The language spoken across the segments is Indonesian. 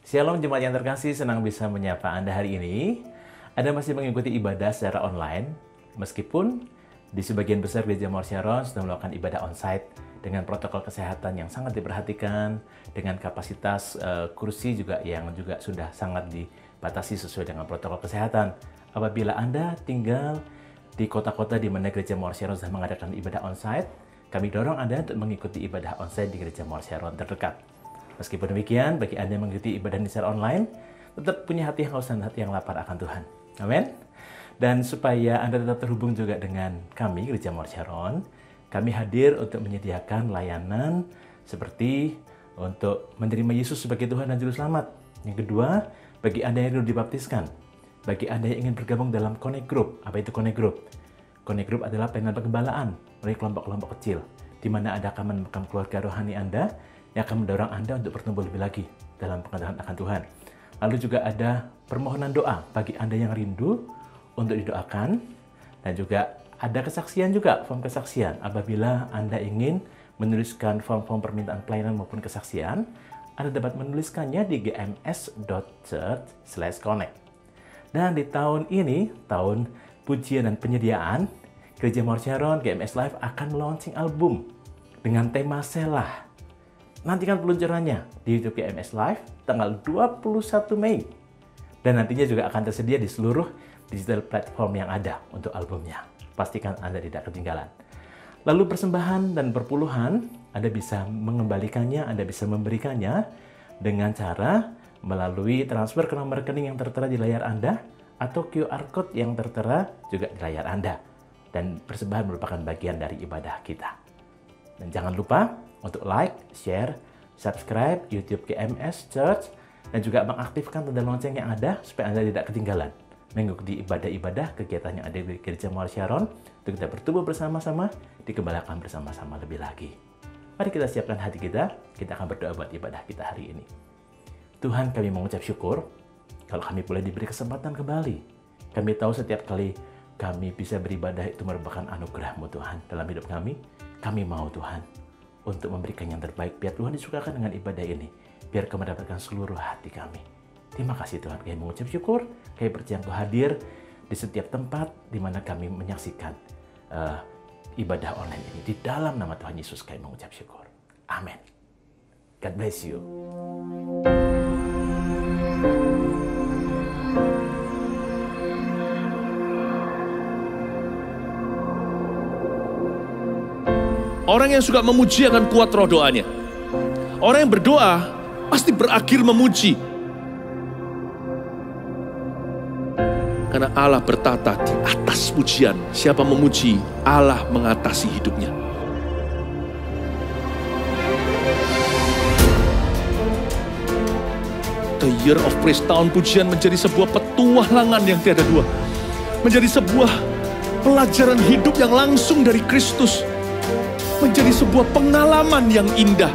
Shalom jemaat yang terkasih, senang bisa menyapa Anda hari ini. Anda masih mengikuti ibadah secara online, meskipun di sebagian besar gereja Mawar Sharon sudah melakukan ibadah onsite dengan protokol kesehatan yang sangat diperhatikan, dengan kapasitas kursi juga yang juga sudah sangat dibatasi sesuai dengan protokol kesehatan. Apabila Anda tinggal di kota-kota di mana gereja Mawar Sharon sudah mengadakan ibadah onsite, kami dorong Anda untuk mengikuti ibadah onsite di gereja Mawar Sharon terdekat. Meskipun demikian, bagi Anda yang mengikuti ibadah secara online, tetap punya hati yang haus dan hati yang lapar akan Tuhan. Amin. Dan supaya Anda tetap terhubung juga dengan kami, Gereja Mawar Sharon, kami hadir untuk menyediakan layanan seperti untuk menerima Yesus sebagai Tuhan dan Juru Selamat. Yang kedua, bagi Anda yang dulu dibaptiskan, bagi Anda yang ingin bergabung dalam Connect Group. Apa itu Connect Group? Connect Group adalah pelayanan pengembalaan oleh kelompok-kelompok kecil, di mana ada akan menemukan keluarga rohani Anda yang akan mendorong Anda untuk bertumbuh lebih lagi dalam pengenalan akan Tuhan. Lalu juga ada permohonan doa bagi Anda yang rindu untuk didoakan, dan juga ada kesaksian juga, form kesaksian. Apabila Anda ingin menuliskan form-form permintaan pelayanan maupun kesaksian, Anda dapat menuliskannya di gms.church/connect. Dan di tahun ini, tahun pujian dan penyediaan, Gereja Mawar Sharon GMS Live akan launching album dengan tema Selah. Nantikan peluncurannya di YouTube GMS Live tanggal 21 Mei. Dan nantinya juga akan tersedia di seluruh digital platform yang ada untuk albumnya. Pastikan Anda tidak ketinggalan. Lalu persembahan dan perpuluhan, Anda bisa mengembalikannya, Anda bisa memberikannya dengan cara melalui transfer ke nomor rekening yang tertera di layar Anda atau QR Code yang tertera juga di layar Anda. Dan persembahan merupakan bagian dari ibadah kita. Dan jangan lupa untuk like, share, subscribe YouTube GMS Church, dan juga mengaktifkan tanda lonceng yang ada supaya Anda tidak ketinggalan mengikuti ibadah-ibadah kegiatan yang ada di Gereja Mawar Sharon untuk kita bertumbuh bersama-sama, dikembalakan bersama-sama lebih lagi. Mari kita siapkan hati kita akan berdoa buat ibadah kita hari ini. Tuhan, kami mengucap syukur kalau kami boleh diberi kesempatan kembali. Kami tahu setiap kali kami bisa beribadah itu merupakan anugerah-Mu Tuhan dalam hidup kami. Kami mau Tuhan untuk memberikan yang terbaik, biar Tuhan disukakan dengan ibadah ini, biar kami mendapatkan seluruh hati kami. Terima kasih Tuhan, kami mengucap syukur, kami percaya Engkau hadir di setiap tempat di mana kami menyaksikan ibadah online ini. Di dalam nama Tuhan Yesus kami mengucap syukur. Amin. God bless you. Orang yang suka memuji akan kuat roh doanya. Orang yang berdoa pasti berakhir memuji. Karena Allah bertata di atas pujian. Siapa memuji, Allah mengatasi hidupnya. The Year of Praise, tahun pujian, menjadi sebuah petualangan yang tiada dua. Menjadi sebuah pelajaran hidup yang langsung dari Kristus. Menjadi sebuah pengalaman yang indah.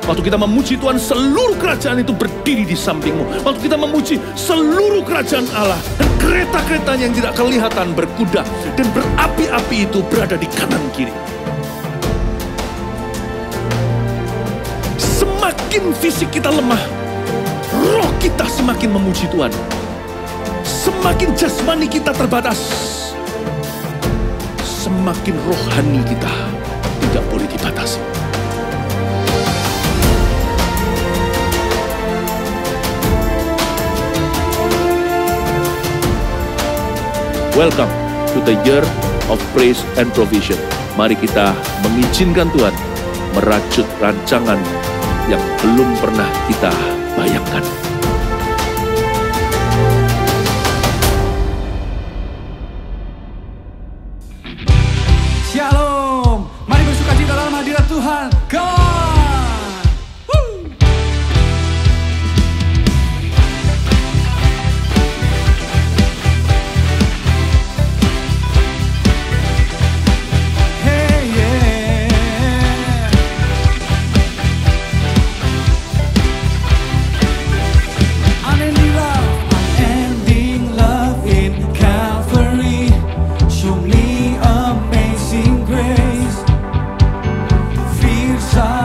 Waktu kita memuji Tuhan, seluruh kerajaan itu berdiri di sampingmu. Waktu kita memuji, seluruh kerajaan Allah dan kereta-keretanya yang tidak kelihatan berkuda dan berapi-api itu berada di kanan kiri. Semakin fisik kita lemah, roh kita semakin memuji Tuhan. Semakin jasmani kita terbatas, semakin rohani kita tidak boleh dibatasi. Welcome to the Year of Praise and Provision. Mari kita mengizinkan Tuhan merajut rancangan yang belum pernah kita bayangkan. Shalom, mari bersukacita dalam hadirat Tuhan. Come on. Hey, yeah. Unending love in Calvary. Show me amazing grace. Fierce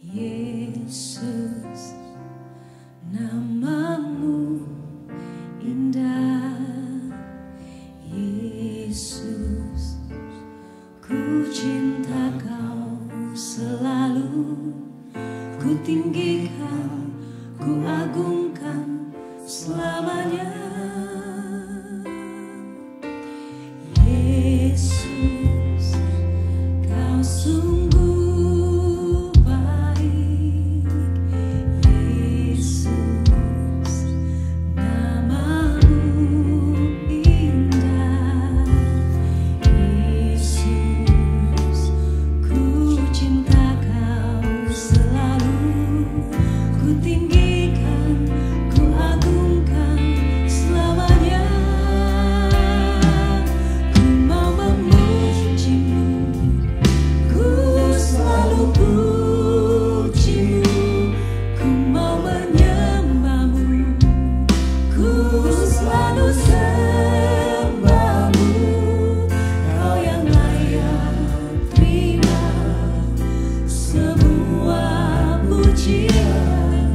Yesus, namamu indah. Yesus, ku cinta kau selalu, ku tinggikan, ku agungkan selamanya. Yesus, kau sungguh baik. Yesus, namamu indah. Yesus, ku cinta kau selalu, ku tinggikan, ku agungkan selamanya. Ku mau memujimu, ku selalu pujimu, ku mau menyembahmu, ku selalu sembahmu. Kau yang layak terima semua pujian,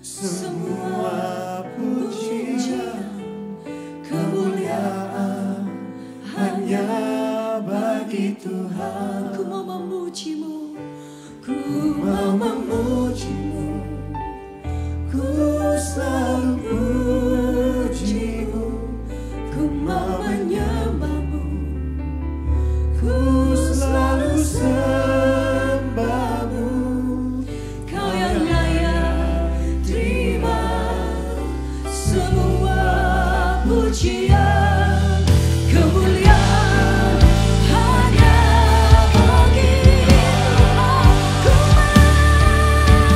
semua pujian, kemuliaan hanya bagi Tuhan. Ku mau memuji-Mu, ku mau memuji-Mu, ku selalu puji-Mu, ku mau menyembah-Mu, ku selalu sembah-Mu. Kau yang layak terima semua pujian, kemuliaan hanya bagi Tuhan. Ku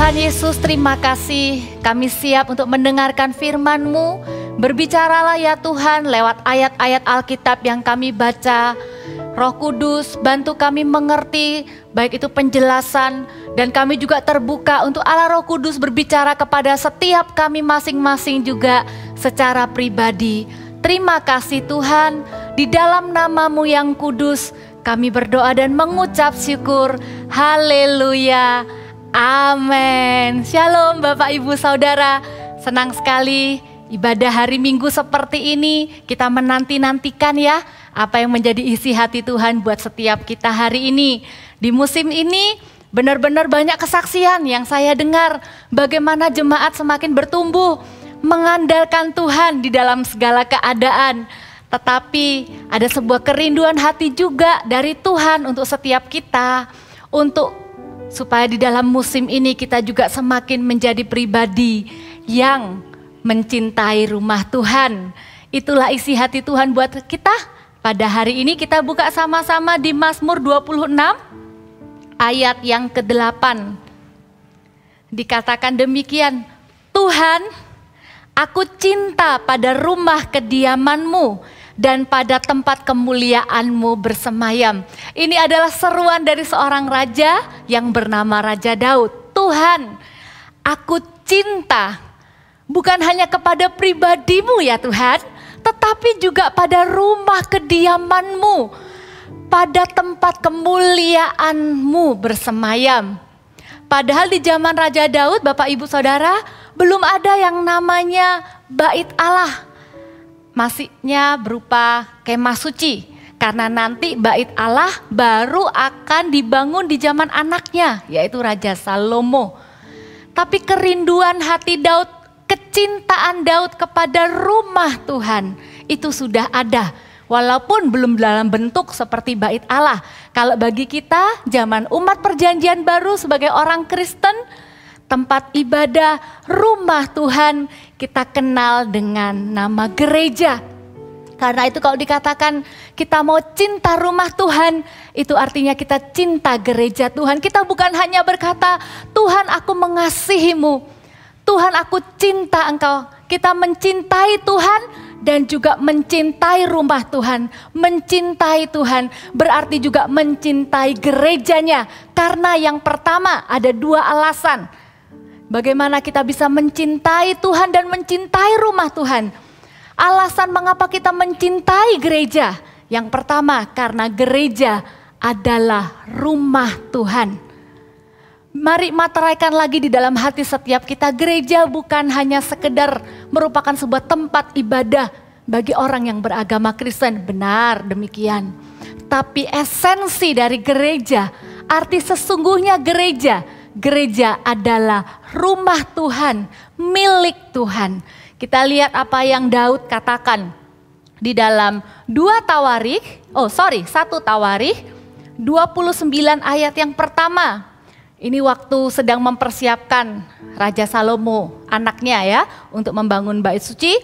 Tuhan Yesus, terima kasih. Kami siap untuk mendengarkan firman-Mu. Berbicaralah ya Tuhan lewat ayat-ayat Alkitab yang kami baca. Roh Kudus, bantu kami mengerti, baik itu penjelasan, dan kami juga terbuka untuk Allah Roh Kudus berbicara kepada setiap kami masing-masing juga secara pribadi. Terima kasih Tuhan, di dalam nama-Mu yang kudus, kami berdoa dan mengucap syukur. Haleluya. Amin. Shalom Bapak Ibu Saudara. Senang sekali ibadah hari Minggu seperti ini. Kita menanti-nantikan ya apa yang menjadi isi hati Tuhan buat setiap kita hari ini. Di musim ini benar-benar banyak kesaksian yang saya dengar. Bagaimana jemaat semakin bertumbuh mengandalkan Tuhan di dalam segala keadaan. Tetapi ada sebuah kerinduan hati juga dari Tuhan untuk setiap kita, supaya di dalam musim ini kita juga semakin menjadi pribadi yang mencintai rumah Tuhan. Itulah isi hati Tuhan buat kita. Pada hari ini kita buka sama-sama di Mazmur 26 ayat yang ke-8. Dikatakan demikian, Tuhan, aku cinta pada rumah kediaman-Mu dan pada tempat kemuliaan-Mu bersemayam. Ini adalah seruan dari seorang raja yang bernama Raja Daud. Tuhan, aku cinta bukan hanya kepada pribadi-Mu ya Tuhan, tetapi juga pada rumah kediaman-Mu, pada tempat kemuliaan-Mu bersemayam. Padahal di zaman Raja Daud, Bapak Ibu Saudara, belum ada yang namanya bait Allah. Masihnya berupa kemah suci, karena nanti bait Allah baru akan dibangun di zaman anaknya, yaitu Raja Salomo. Tapi kerinduan hati Daud, kecintaan Daud kepada rumah Tuhan itu sudah ada, walaupun belum dalam bentuk seperti bait Allah. Kalau bagi kita zaman umat perjanjian baru sebagai orang Kristen, tempat ibadah, rumah Tuhan kita kenal dengan nama gereja. Karena itu kalau dikatakan kita mau cinta rumah Tuhan, itu artinya kita cinta gereja Tuhan. Kita bukan hanya berkata, Tuhan aku mengasihi-Mu, Tuhan aku cinta Engkau. Kita mencintai Tuhan dan juga mencintai rumah Tuhan. Mencintai Tuhan berarti juga mencintai gerejanya. Karena yang pertama ada dua alasan. Bagaimana kita bisa mencintai Tuhan dan mencintai rumah Tuhan? Alasan mengapa kita mencintai gereja. Yang pertama, karena gereja adalah rumah Tuhan. Mari materaikan lagi di dalam hati setiap kita. Gereja bukan hanya sekedar merupakan sebuah tempat ibadah bagi orang yang beragama Kristen. Benar demikian. Tapi esensi dari gereja, arti sesungguhnya gereja adalah rumah Tuhan, milik Tuhan. Kita lihat apa yang Daud katakan di dalam 1 Tawarikh 29 ayat yang pertama. Ini waktu sedang mempersiapkan Raja Salomo, anaknya ya, untuk membangun bait suci.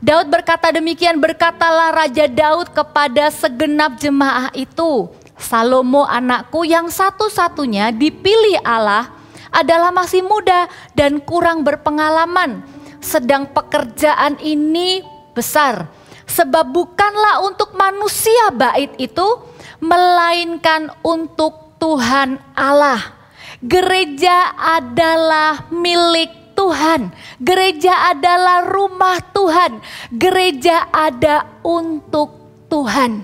Daud berkata demikian, berkatalah Raja Daud kepada segenap jemaah itu, Salomo anakku yang satu-satunya dipilih Allah adalah masih muda dan kurang berpengalaman. Sedang pekerjaan ini besar. Sebab bukanlah untuk manusia bait itu, melainkan untuk Tuhan Allah. Gereja adalah milik Tuhan. Gereja adalah rumah Tuhan. Gereja ada untuk Tuhan.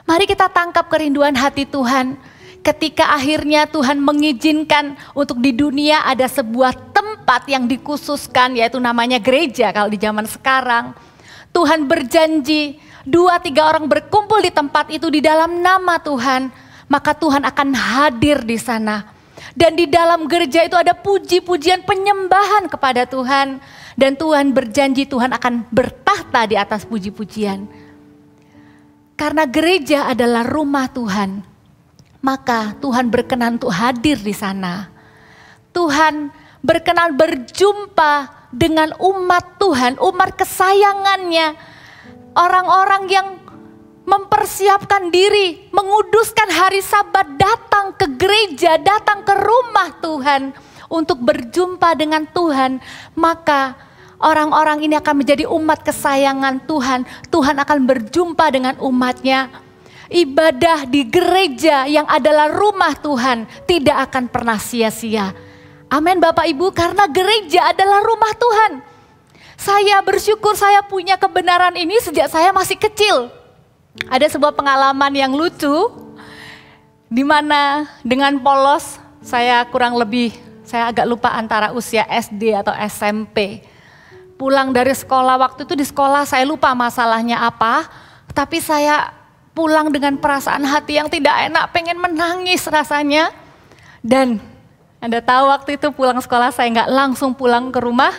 Mari kita tangkap kerinduan hati Tuhan. Ketika akhirnya Tuhan mengizinkan untuk di dunia ada sebuah tempat yang dikhususkan, yaitu namanya gereja kalau di zaman sekarang. Tuhan berjanji 2-3 orang berkumpul di tempat itu di dalam nama Tuhan, maka Tuhan akan hadir di sana. Dan di dalam gereja itu ada puji-pujian penyembahan kepada Tuhan. Dan Tuhan berjanji Tuhan akan bertahta di atas puji-pujian. Karena gereja adalah rumah Tuhan, maka Tuhan berkenan untuk hadir di sana. Tuhan berkenan berjumpa dengan umat Tuhan, umat kesayangannya. Orang-orang yang mempersiapkan diri, menguduskan hari Sabat, datang ke gereja, datang ke rumah Tuhan untuk berjumpa dengan Tuhan, maka orang-orang ini akan menjadi umat kesayangan Tuhan. Tuhan akan berjumpa dengan umatnya. Ibadah di gereja yang adalah rumah Tuhan tidak akan pernah sia-sia. Amin Bapak Ibu, karena gereja adalah rumah Tuhan. Saya bersyukur saya punya kebenaran ini sejak saya masih kecil. Ada sebuah pengalaman yang lucu, di mana dengan polos saya saya agak lupa antara usia SD atau SMP. Pulang dari sekolah, waktu itu di sekolah saya lupa masalahnya apa, tapi saya pulang dengan perasaan hati yang tidak enak, pengen menangis rasanya. Dan Anda tahu waktu itu pulang sekolah saya nggak langsung pulang ke rumah,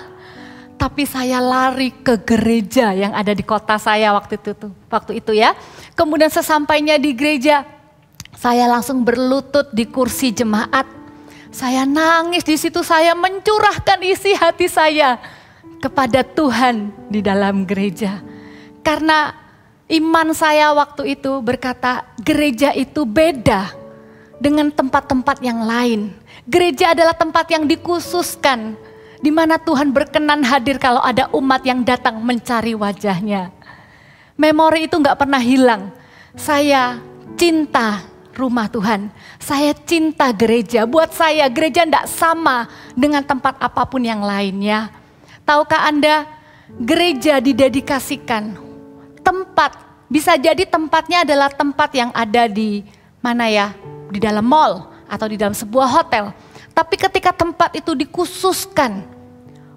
tapi saya lari ke gereja yang ada di kota saya waktu itu ya. Kemudian sesampainya di gereja, saya langsung berlutut di kursi jemaat. Saya nangis di situ, saya mencurahkan isi hati saya kepada Tuhan di dalam gereja. Karena iman saya waktu itu berkata, gereja itu beda dengan tempat-tempat yang lain. Gereja adalah tempat yang dikhususkan, di mana Tuhan berkenan hadir kalau ada umat yang datang mencari wajahnya. Memori itu gak pernah hilang. Saya cinta rumah Tuhan. Saya cinta gereja. Buat saya gereja tidak sama dengan tempat apapun yang lainnya. Tahukah Anda, gereja didedikasikan. Tempat, bisa jadi tempatnya adalah tempat yang ada di mana ya? Di dalam mall atau di dalam sebuah hotel. Tapi ketika tempat itu dikhususkan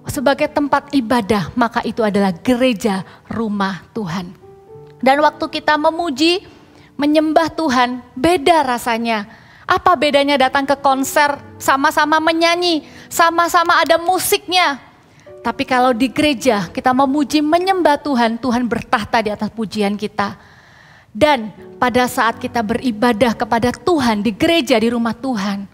sebagai tempat ibadah, maka itu adalah gereja rumah Tuhan. Dan waktu kita memuji, menyembah Tuhan, beda rasanya. Apa bedanya datang ke konser, sama-sama menyanyi, sama-sama ada musiknya. Tapi kalau di gereja kita memuji, menyembah Tuhan, Tuhan bertahta di atas pujian kita. Dan pada saat kita beribadah kepada Tuhan di gereja, di rumah Tuhan,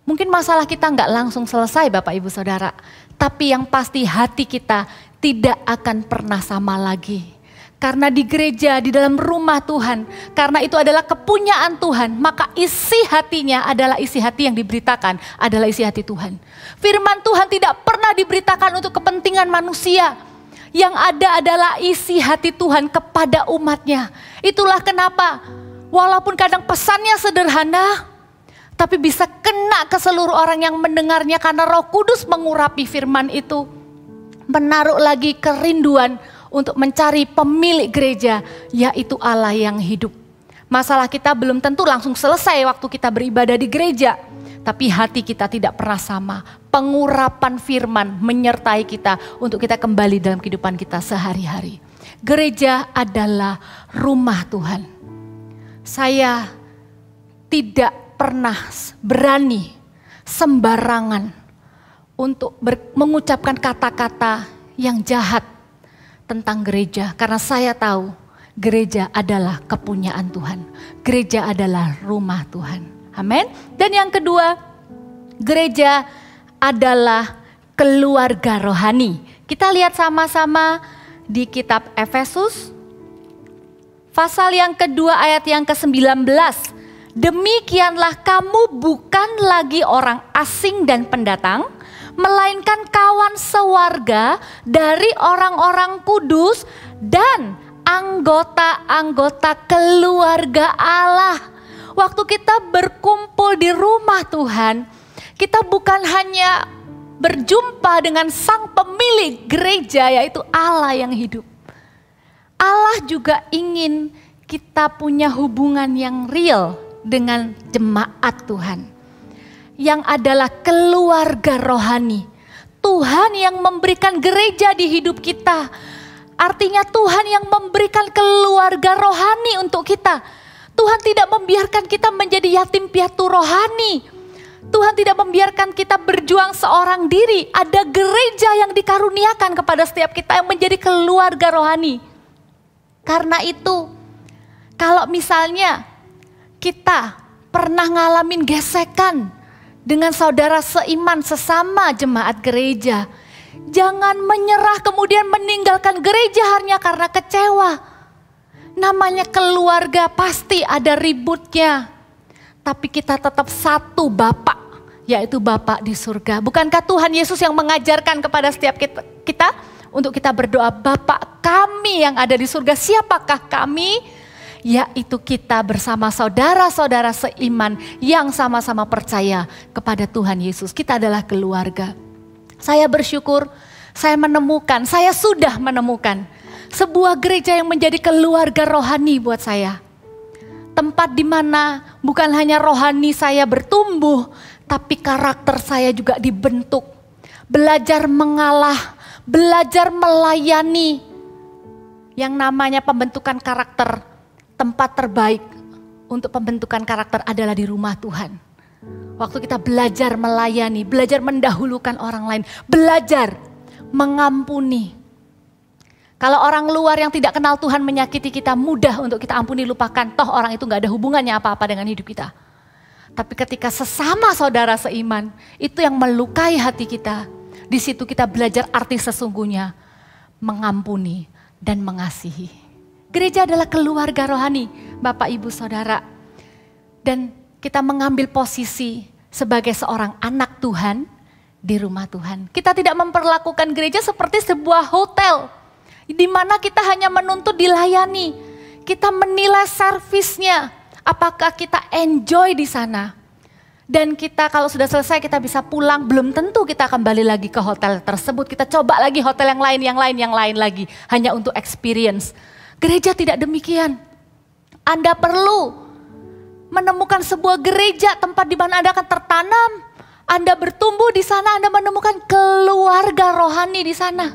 mungkin masalah kita nggak langsung selesai Bapak Ibu Saudara. Tapi yang pasti hati kita tidak akan pernah sama lagi. Karena di gereja, di dalam rumah Tuhan, karena itu adalah kepunyaan Tuhan, maka isi hatinya adalah isi hati yang diberitakan, adalah isi hati Tuhan. Firman Tuhan tidak pernah diberitakan untuk kepentingan manusia. Yang ada adalah isi hati Tuhan kepada umatnya. Itulah kenapa, walaupun kadang pesannya sederhana, tapi bisa kena ke seluruh orang yang mendengarnya karena Roh Kudus mengurapi firman itu. Menaruh lagi kerinduan untuk mencari pemilik gereja, yaitu Allah yang hidup. Masalah kita belum tentu langsung selesai waktu kita beribadah di gereja, tapi hati kita tidak pernah sama. Pengurapan firman menyertai kita untuk kita kembali dalam kehidupan kita sehari-hari. Gereja adalah rumah Tuhan. Saya tidak pernah berani sembarangan untuk mengucapkan kata-kata yang jahat tentang gereja, karena saya tahu gereja adalah kepunyaan Tuhan. Gereja adalah rumah Tuhan. Amin. Dan yang kedua, gereja adalah keluarga rohani. Kita lihat sama-sama di kitab Efesus pasal yang kedua ayat yang ke-19. Demikianlah kamu bukan lagi orang asing dan pendatang, melainkan kawan sewarga dari orang-orang kudus dan anggota-anggota keluarga Allah. Waktu kita berkumpul di rumah Tuhan, kita bukan hanya berjumpa dengan sang pemilik gereja, yaitu Allah yang hidup. Allah juga ingin kita punya hubungan yang real dengan jemaat Tuhan, yang adalah keluarga rohani. Tuhan yang memberikan gereja di hidup kita. Artinya Tuhan yang memberikan keluarga rohani untuk kita. Tuhan tidak membiarkan kita menjadi yatim piatu rohani. Tuhan tidak membiarkan kita berjuang seorang diri. Ada gereja yang dikaruniakan kepada setiap kita yang menjadi keluarga rohani. Karena itu, kalau misalnya kita pernah ngalamin gesekan dengan saudara seiman sesama jemaat gereja, jangan menyerah kemudian meninggalkan gereja hanya karena kecewa. Namanya keluarga pasti ada ributnya, tapi kita tetap satu Bapak, yaitu Bapa di surga. Bukankah Tuhan Yesus yang mengajarkan kepada setiap kita untuk kita berdoa, Bapa kami yang ada di surga. Siapakah kami? Yaitu kita bersama saudara-saudara seiman yang sama-sama percaya kepada Tuhan Yesus. Kita adalah keluarga. Saya bersyukur, saya sudah menemukan sebuah gereja yang menjadi keluarga rohani buat saya. Tempat di mana bukan hanya rohani saya bertumbuh, tapi karakter saya juga dibentuk. Belajar mengalah, belajar melayani. Yang namanya pembentukan karakter, tempat terbaik untuk pembentukan karakter adalah di rumah Tuhan. Waktu kita belajar melayani, belajar mendahulukan orang lain, belajar mengampuni. Kalau orang luar yang tidak kenal Tuhan menyakiti kita, mudah untuk kita ampuni, lupakan. Toh orang itu gak ada hubungannya apa-apa dengan hidup kita. Tapi ketika sesama saudara seiman, itu yang melukai hati kita. Di situ kita belajar arti sesungguhnya, mengampuni dan mengasihi. Gereja adalah keluarga rohani, Bapak Ibu Saudara. Dan kita mengambil posisi sebagai seorang anak Tuhan di rumah Tuhan. Kita tidak memperlakukan gereja seperti sebuah hotel, di mana kita hanya menuntut dilayani. Kita menilai servisnya, apakah kita enjoy di sana. Dan kita kalau sudah selesai kita bisa pulang, belum tentu kita kembali lagi ke hotel tersebut. Kita coba lagi hotel yang lain lagi, hanya untuk experience. Gereja tidak demikian. Anda perlu menemukan sebuah gereja, tempat di mana Anda akan tertanam. Anda bertumbuh di sana, Anda menemukan keluarga rohani di sana.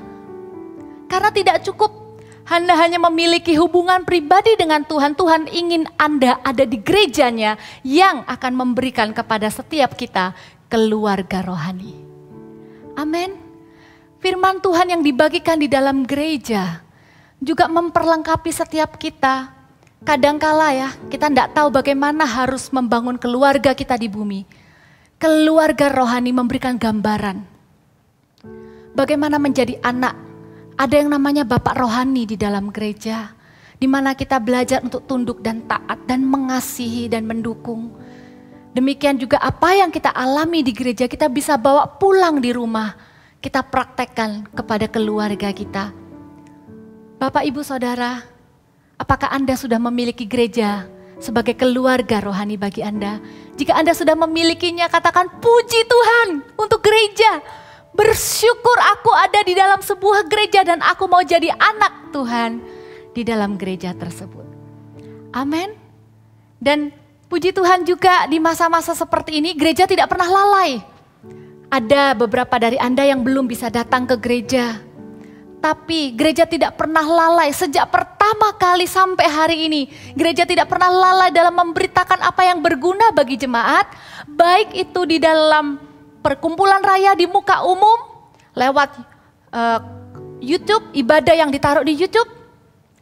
Karena tidak cukup Anda hanya memiliki hubungan pribadi dengan Tuhan. Tuhan ingin Anda ada di gerejanya yang akan memberikan kepada setiap kita keluarga rohani. Amin. Firman Tuhan yang dibagikan di dalam gereja juga memperlengkapi setiap kita. Kadangkala ya, kita tidak tahu bagaimana harus membangun keluarga kita di bumi. Keluarga rohani memberikan gambaran bagaimana menjadi anak. Ada yang namanya bapak rohani di dalam gereja, di mana kita belajar untuk tunduk dan taat dan mengasihi dan mendukung. Demikian juga apa yang kita alami di gereja, kita bisa bawa pulang di rumah. Kita praktekkan kepada keluarga kita. Bapak, Ibu, Saudara, apakah Anda sudah memiliki gereja sebagai keluarga rohani bagi Anda? Jika Anda sudah memilikinya, katakan puji Tuhan untuk gereja. Bersyukur aku ada di dalam sebuah gereja dan aku mau jadi anak Tuhan di dalam gereja tersebut. Amin. Dan puji Tuhan juga di masa-masa seperti ini gereja tidak pernah lalai. Ada beberapa dari Anda yang belum bisa datang ke gereja. Tapi gereja tidak pernah lalai sejak pertama kali sampai hari ini. Gereja tidak pernah lalai dalam memberitakan apa yang berguna bagi jemaat. Baik itu di dalam perkumpulan raya di muka umum, lewat YouTube, ibadah yang ditaruh di YouTube.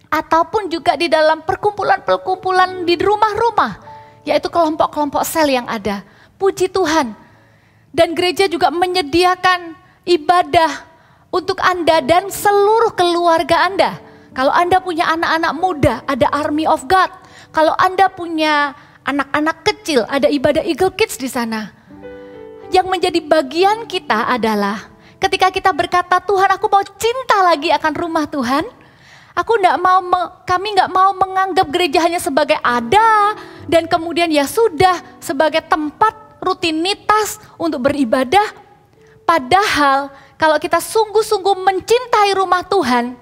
Ataupun juga di dalam perkumpulan-perkumpulan di rumah-rumah. Yaitu kelompok-kelompok sel yang ada. Puji Tuhan. Dan gereja juga menyediakan ibadah untuk Anda dan seluruh keluarga Anda. Kalau Anda punya anak-anak muda, ada Army of God. Kalau Anda punya anak-anak kecil, ada ibadah Eagle Kids di sana. Yang menjadi bagian kita adalah ketika kita berkata, Tuhan aku mau cinta lagi akan rumah Tuhan. Kami nggak mau menganggap gereja hanya sebagai ada dan kemudian ya sudah sebagai tempat rutinitas untuk beribadah. Padahal kalau kita sungguh-sungguh mencintai rumah Tuhan,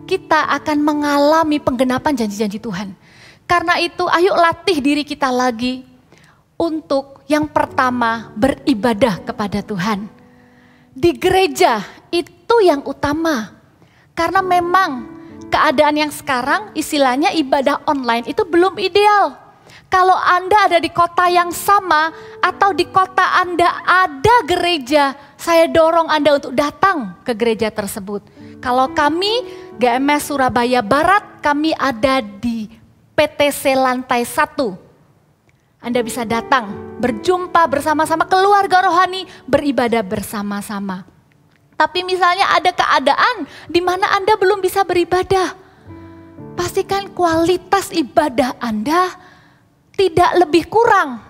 kita akan mengalami penggenapan janji-janji Tuhan. Karena itu ayo latih diri kita lagi untuk yang pertama beribadah kepada Tuhan. Di gereja itu yang utama. Karena memang keadaan yang sekarang istilahnya ibadah online itu belum ideal. Kalau Anda ada di kota yang sama atau di kota Anda ada gereja, saya dorong Anda untuk datang ke gereja tersebut. Kalau kami GMS Surabaya Barat, kami ada di PTC lantai 1. Anda bisa datang, berjumpa bersama-sama keluarga rohani, beribadah bersama-sama. Tapi misalnya ada keadaan di mana Anda belum bisa beribadah. Pastikan kualitas ibadah Anda tidak lebih kurang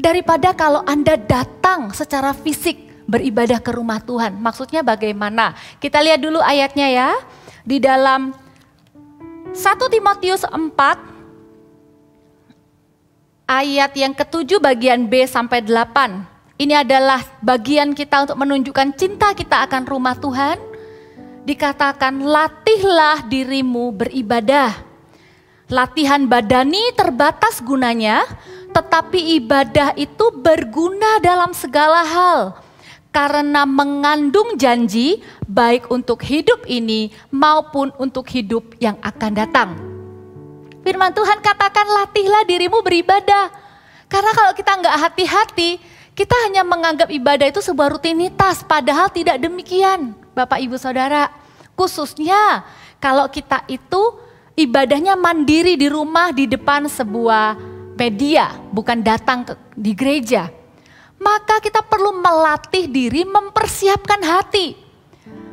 daripada kalau Anda datang secara fisik beribadah ke rumah Tuhan. Maksudnya bagaimana? Kita lihat dulu ayatnya ya. Di dalam 1 Timotius 4 ayat yang ke-7 bagian B sampai 8. Ini adalah bagian kita untuk menunjukkan cinta kita akan rumah Tuhan. Dikatakan, latihlah dirimu beribadah. Latihan badani terbatas gunanya, tetapi ibadah itu berguna dalam segala hal. Karena mengandung janji baik untuk hidup ini maupun untuk hidup yang akan datang. Firman Tuhan katakan, latihlah dirimu beribadah. Karena kalau kita nggak hati-hati, kita hanya menganggap ibadah itu sebuah rutinitas, padahal tidak demikian. Bapak Ibu Saudara, khususnya kalau kita itu ibadahnya mandiri di rumah di depan sebuah media, bukan datang di gereja. Maka kita perlu melatih diri, mempersiapkan hati.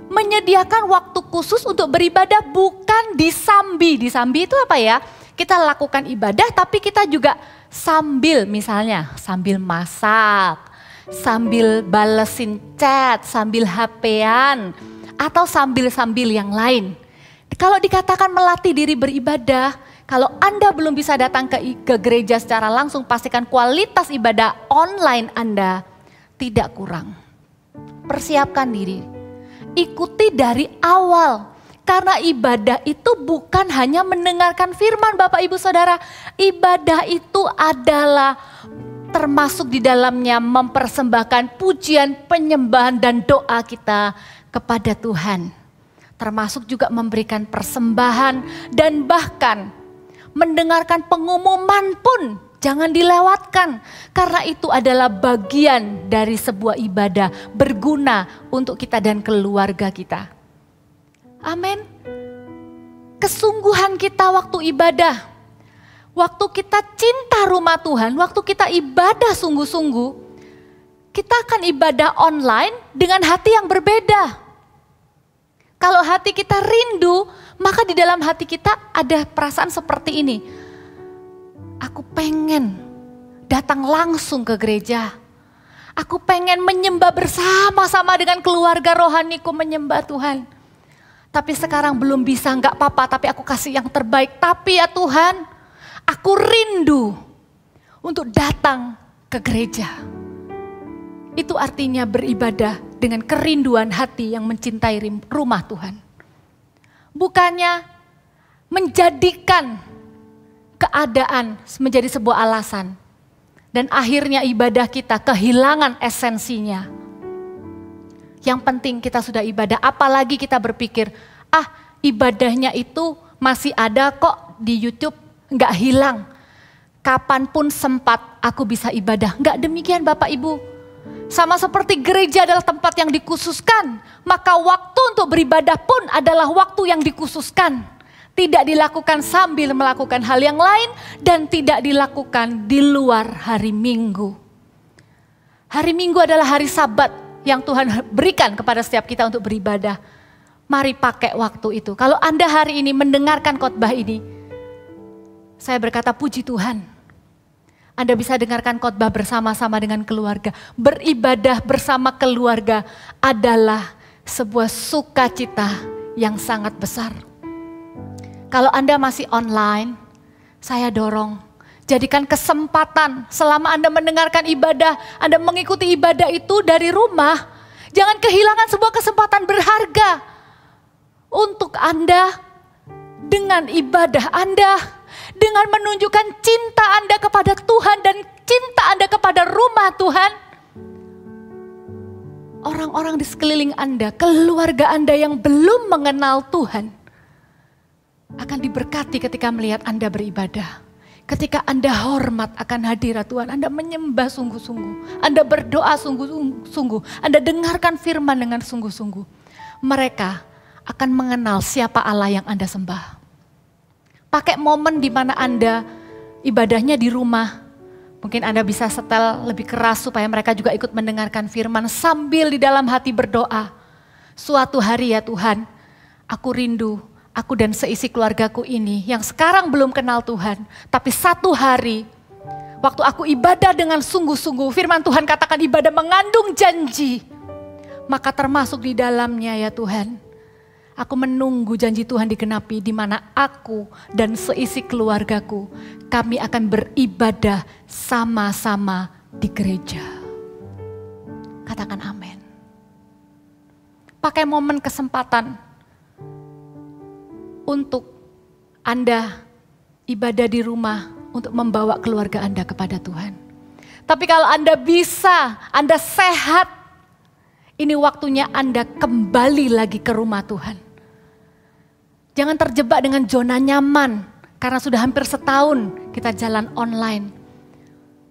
Menyediakan waktu khusus untuk beribadah, bukan disambi. Disambi itu apa ya? Kita lakukan ibadah tapi kita juga sambil, misalnya sambil masak, sambil balesin chat, sambil HP-an, atau sambil-sambil yang lain. Kalau dikatakan melatih diri beribadah, kalau Anda belum bisa datang ke gereja secara langsung, pastikan kualitas ibadah online Anda tidak kurang. Persiapkan diri, ikuti dari awal. Karena ibadah itu bukan hanya mendengarkan firman Bapak Ibu Saudara. Ibadah itu adalah termasuk di dalamnya mempersembahkan pujian, penyembahan dan doa kita kepada Tuhan. Termasuk juga memberikan persembahan dan bahkan mendengarkan pengumuman pun jangan dilewatkan. Karena itu adalah bagian dari sebuah ibadah berguna untuk kita dan keluarga kita. Amin. Kesungguhan kita waktu ibadah, waktu kita cinta rumah Tuhan, waktu kita ibadah sungguh-sungguh, kita akan ibadah online dengan hati yang berbeda. Kalau hati kita rindu, maka di dalam hati kita ada perasaan seperti ini. Aku pengen datang langsung ke gereja. Aku pengen menyembah bersama-sama dengan keluarga rohaniku menyembah Tuhan. Tapi sekarang belum bisa, enggak apa-apa, tapi aku kasih yang terbaik. Tapi ya Tuhan, aku rindu untuk datang ke gereja. Itu artinya beribadah dengan kerinduan hati yang mencintai rumah Tuhan. Bukannya menjadikan keadaan menjadi sebuah alasan. Dan akhirnya ibadah kita kehilangan esensinya. Yang penting kita sudah ibadah, apalagi kita berpikir, ibadahnya itu masih ada kok di YouTube, nggak hilang. Kapanpun sempat aku bisa ibadah. Nggak demikian Bapak Ibu. Sama seperti gereja adalah tempat yang dikhususkan, maka waktu untuk beribadah pun adalah waktu yang dikhususkan. Tidak dilakukan sambil melakukan hal yang lain dan tidak dilakukan di luar hari Minggu. Hari Minggu adalah hari Sabat yang Tuhan berikan kepada setiap kita untuk beribadah. Mari pakai waktu itu. Kalau Anda hari ini mendengarkan khotbah ini, saya berkata puji Tuhan. Anda bisa dengarkan khotbah bersama-sama dengan keluarga. Beribadah bersama keluarga adalah sebuah sukacita yang sangat besar. Kalau Anda masih online, saya dorong. Jadikan kesempatan selama Anda mendengarkan ibadah, Anda mengikuti ibadah itu dari rumah. Jangan kehilangan sebuah kesempatan berharga untuk Anda dengan ibadah Anda, dengan menunjukkan cinta Anda kepada Tuhan dan cinta Anda kepada rumah Tuhan. Orang-orang di sekeliling Anda, keluarga Anda yang belum mengenal Tuhan, akan diberkati ketika melihat Anda beribadah. Ketika Anda hormat akan hadirat Tuhan, Anda menyembah sungguh-sungguh, Anda berdoa sungguh-sungguh, Anda dengarkan firman dengan sungguh-sungguh. Mereka akan mengenal siapa Allah yang Anda sembah. Pakai momen di mana Anda ibadahnya di rumah. Mungkin Anda bisa setel lebih keras supaya mereka juga ikut mendengarkan firman sambil di dalam hati berdoa. Suatu hari ya Tuhan, aku rindu. Aku dan seisi keluargaku ini yang sekarang belum kenal Tuhan. Tapi satu hari Waktu aku ibadah dengan sungguh-sungguh, firman Tuhan katakan ibadah mengandung janji. Maka termasuk di dalamnya ya Tuhan, aku menunggu janji Tuhan digenapi di mana aku dan seisi keluargaku, kami akan beribadah sama-sama di gereja. Katakan amin. Pakai momen kesempatan untuk Anda ibadah di rumah, untuk membawa keluarga Anda kepada Tuhan. Tapi kalau Anda bisa, Anda sehat, ini waktunya Anda kembali lagi ke rumah Tuhan. Jangan terjebak dengan zona nyaman, karena sudah hampir setahun kita jalan online.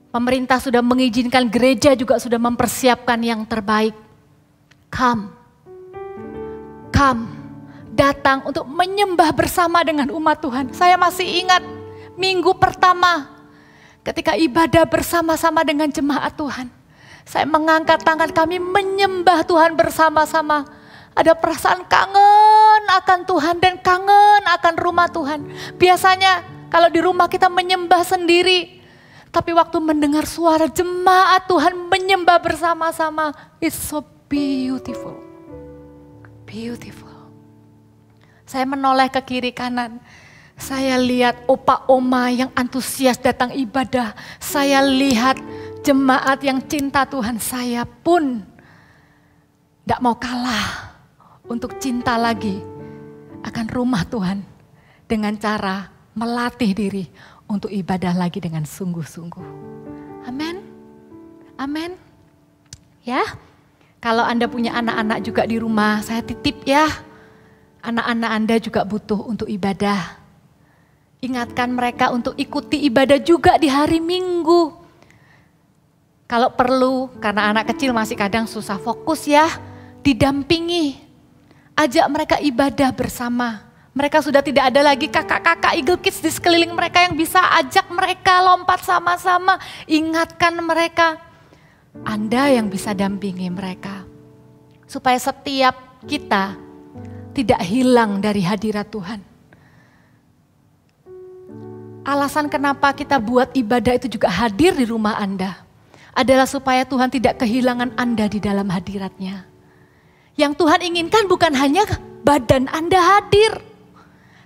Pemerintah sudah mengizinkan, gereja juga sudah mempersiapkan yang terbaik. Come, datang untuk menyembah bersama dengan umat Tuhan. Saya masih ingat minggu pertama ketika ibadah bersama-sama dengan jemaat Tuhan. Saya mengangkat tangan, kami menyembah Tuhan bersama-sama. Ada perasaan kangen akan Tuhan dan kangen akan rumah Tuhan. Biasanya kalau di rumah kita menyembah sendiri. Tapi waktu mendengar suara jemaat Tuhan menyembah bersama-sama. It's so beautiful. Beautiful. Saya menoleh ke kiri kanan. Saya lihat opa oma yang antusias datang ibadah. Saya lihat jemaat yang cinta Tuhan. Saya pun tidak mau kalah untuk cinta lagi akan rumah Tuhan. Dengan cara melatih diri untuk ibadah lagi dengan sungguh-sungguh. Amin. Amin. Ya, kalau Anda punya anak-anak juga di rumah, saya titip ya. Anak-anak Anda juga butuh untuk ibadah. Ingatkan mereka untuk ikuti ibadah juga di hari Minggu. Kalau perlu, karena anak kecil masih kadang susah fokus ya, didampingi. Ajak mereka ibadah bersama. Mereka sudah tidak ada lagi kakak-kakak Eagle Kids di sekeliling mereka yang bisa ajak mereka lompat sama-sama. Ingatkan mereka, Anda yang bisa dampingi mereka. Supaya setiap kita tidak hilang dari hadirat Tuhan. Alasan kenapa kita buat ibadah itu juga hadir di rumah Anda adalah supaya Tuhan tidak kehilangan Anda di dalam hadiratnya. Yang Tuhan inginkan bukan hanya badan Anda hadir,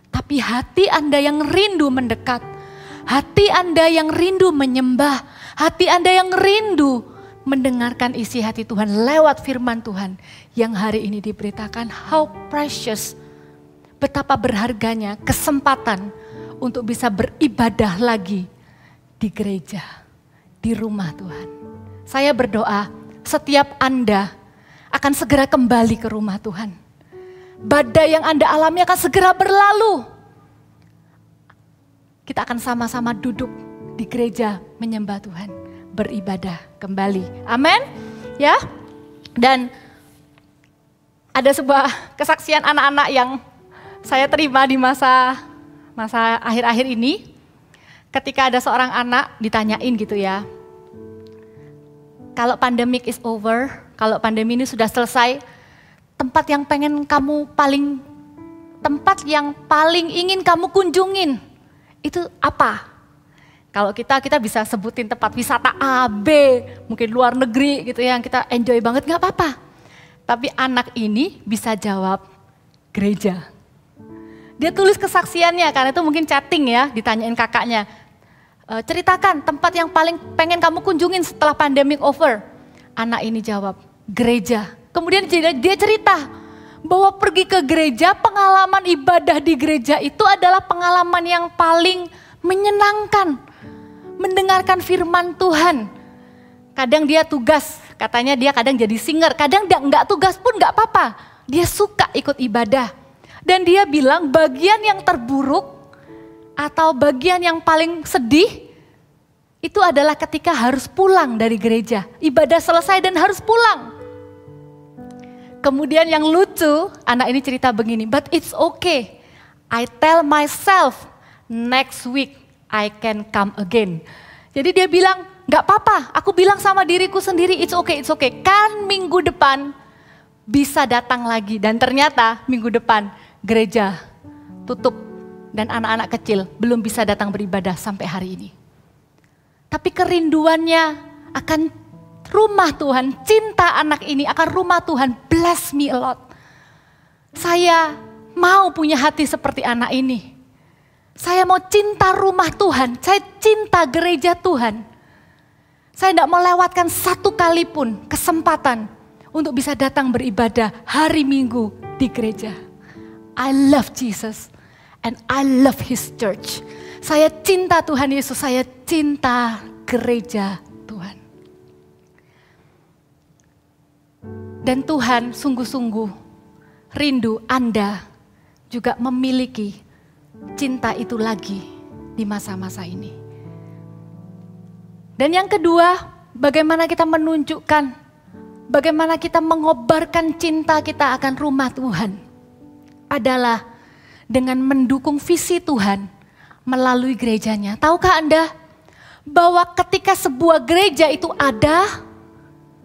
tapi hati Anda yang rindu mendekat, hati Anda yang rindu menyembah, hati Anda yang rindu mendengarkan isi hati Tuhan lewat firman Tuhan yang hari ini diberitakan. How precious, betapa berharganya kesempatan untuk bisa beribadah lagi di gereja, di rumah Tuhan. Saya berdoa setiap Anda akan segera kembali ke rumah Tuhan. Badai yang Anda alami akan segera berlalu. Kita akan sama-sama duduk di gereja menyembah Tuhan, beribadah kembali. Amin. Ya. Dan ada sebuah kesaksian anak-anak yang saya terima di masa akhir-akhir ini, ketika ada seorang anak ditanyain gitu ya, kalau pandemic is over, kalau pandemi ini sudah selesai, tempat yang paling ingin kamu kunjungin, itu apa? Kalau kita bisa sebutin tempat wisata A, B, mungkin luar negeri gitu ya, yang kita enjoy banget, gak apa-apa. Tapi anak ini bisa jawab gereja. Dia tulis kesaksiannya, karena itu mungkin chatting ya, ditanyain kakaknya. Ceritakan tempat yang paling pengen kamu kunjungin setelah pandemic over. Anak ini jawab, gereja. Kemudian dia cerita bahwa pergi ke gereja, pengalaman ibadah di gereja itu adalah pengalaman yang paling menyenangkan. Mendengarkan firman Tuhan. Kadang dia tugas, katanya dia kadang jadi singer, kadang enggak tugas pun enggak apa-apa. Dia suka ikut ibadah. Dan dia bilang bagian yang terburuk atau bagian yang paling sedih itu adalah ketika harus pulang dari gereja. Ibadah selesai dan harus pulang. Kemudian yang lucu, anak ini cerita begini, but it's okay. I tell myself next week I can come again. Jadi dia bilang, gak apa-apa, aku bilang sama diriku sendiri, it's okay. Kan minggu depan bisa datang lagi. Dan ternyata minggu depan gereja tutup dan anak-anak kecil belum bisa datang beribadah sampai hari ini. Tapi kerinduannya akan rumah Tuhan, cinta anak ini akan rumah Tuhan. Bless me a lot. Saya mau punya hati seperti anak ini. Saya mau cinta rumah Tuhan, saya cinta gereja Tuhan. Saya tidak mau lewatkan satu kali pun kesempatan untuk bisa datang beribadah hari Minggu di gereja. I love Jesus and I love His church. Saya cinta Tuhan Yesus, saya cinta gereja Tuhan. Dan Tuhan sungguh-sungguh rindu Anda juga memiliki cinta itu lagi di masa-masa ini. Dan yang kedua, bagaimana kita menunjukkan, bagaimana kita mengobarkan cinta kita akan rumah Tuhan adalah dengan mendukung visi Tuhan melalui gerejanya. Tahukah Anda bahwa ketika sebuah gereja itu ada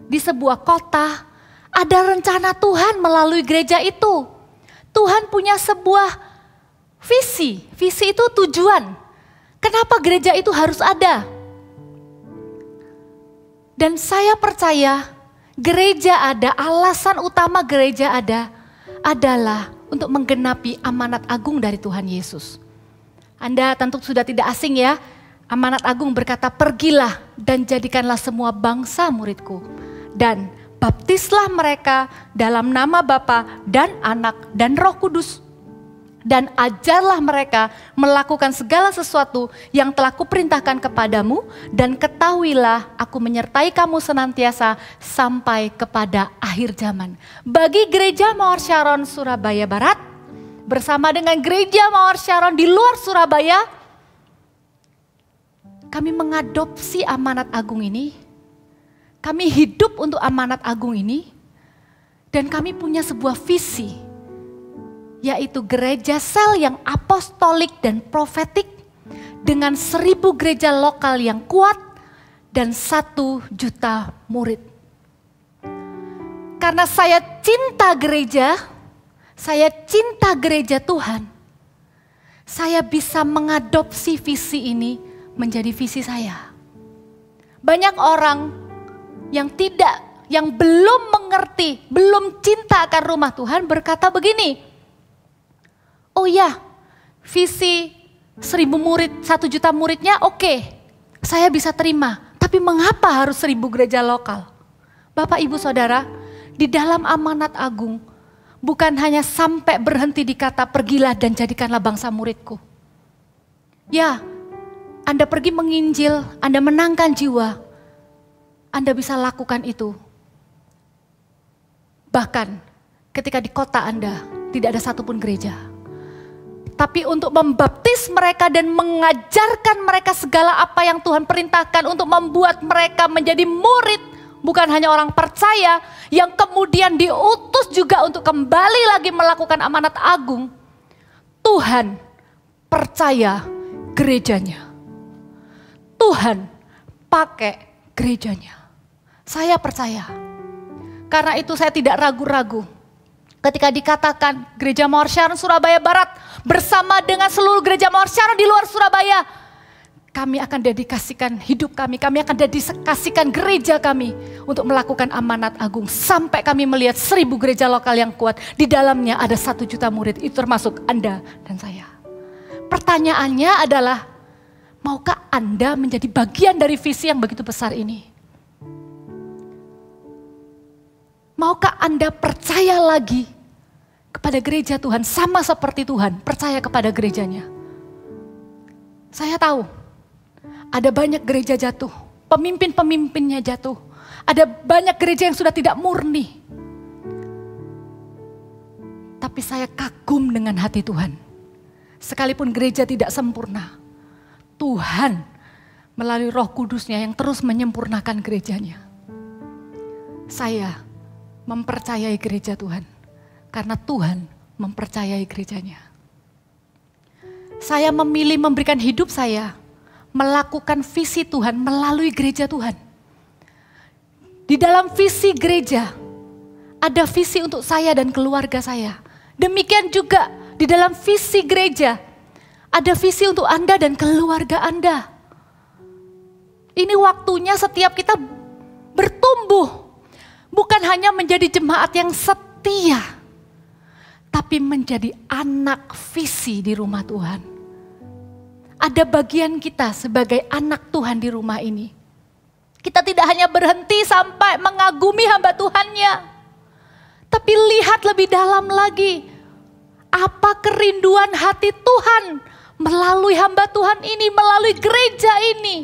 di sebuah kota, ada rencana Tuhan melalui gereja itu. Tuhan punya sebuah visi. Visi itu tujuan. Kenapa gereja itu harus ada? Dan saya percaya gereja ada, alasan utama gereja ada adalah untuk menggenapi amanat agung dari Tuhan Yesus. Anda tentu sudah tidak asing ya. Amanat agung berkata, pergilah dan jadikanlah semua bangsa muridku. Dan baptislah mereka dalam nama Bapa dan Anak dan Roh Kudus. Dan ajarlah mereka melakukan segala sesuatu yang telah kuperintahkan kepadamu. Dan ketahuilah aku menyertai kamu senantiasa sampai kepada akhir zaman. Bagi gereja Mawar Sharon Surabaya Barat, bersama dengan gereja Mawar Sharon di luar Surabaya, kami mengadopsi amanat agung ini. Kami hidup untuk amanat agung ini. Dan kami punya sebuah visi, yaitu gereja sel yang apostolik dan profetik dengan 1000 gereja lokal yang kuat dan 1 juta murid. Karena saya cinta gereja, saya cinta gereja Tuhan, saya bisa mengadopsi visi ini menjadi visi saya. Banyak orang yang belum mengerti, belum cinta akan rumah Tuhan berkata begini, oh ya, visi 1000 murid, 1 juta muridnya oke, saya bisa terima. Tapi mengapa harus 1000 gereja lokal? Bapak, Ibu, Saudara, di dalam amanat agung bukan hanya sampai berhenti di kata pergilah dan jadikanlah bangsa muridku. Ya, Anda pergi menginjil, Anda menangkan jiwa, Anda bisa lakukan itu. Bahkan ketika di kota Anda tidak ada satupun gereja. Tapi untuk membaptis mereka dan mengajarkan mereka segala apa yang Tuhan perintahkan untuk membuat mereka menjadi murid. Bukan hanya orang percaya yang kemudian diutus juga untuk kembali lagi melakukan amanat agung. Tuhan percaya gerejanya. Tuhan pakai gerejanya. Saya percaya. Karena itu saya tidak ragu-ragu. Ketika dikatakan gereja Mawar Sharon Surabaya Barat bersama dengan seluruh gereja Mawar Sharon di luar Surabaya, kami akan dedikasikan hidup kami akan dedikasikan gereja kami untuk melakukan amanat agung. Sampai kami melihat 1000 gereja lokal yang kuat, di dalamnya ada 1 juta murid, itu termasuk Anda dan saya. Pertanyaannya adalah, maukah Anda menjadi bagian dari visi yang begitu besar ini? Maukah Anda percaya lagi kepada gereja Tuhan sama seperti Tuhan percaya kepada gerejanya? Saya tahu ada banyak gereja jatuh, pemimpin-pemimpinnya jatuh. Ada banyak gereja yang sudah tidak murni. Tapi saya kagum dengan hati Tuhan. Sekalipun gereja tidak sempurna, Tuhan melalui Roh Kudusnya yang terus menyempurnakan gerejanya. Saya mempercayai gereja Tuhan karena Tuhan mempercayai gerejanya. Saya memilih memberikan hidup saya melakukan visi Tuhan melalui gereja Tuhan. Di dalam visi gereja ada visi untuk saya dan keluarga saya. Demikian juga di dalam visi gereja ada visi untuk Anda dan keluarga Anda. Ini waktunya setiap kita bertumbuh. Bukan hanya menjadi jemaat yang setia, tapi menjadi anak visi di rumah Tuhan. Ada bagian kita sebagai anak Tuhan di rumah ini. Kita tidak hanya berhenti sampai mengagumi hamba Tuhannya, tapi lihat lebih dalam lagi. Apa kerinduan hati Tuhan melalui hamba Tuhan ini, melalui gereja ini.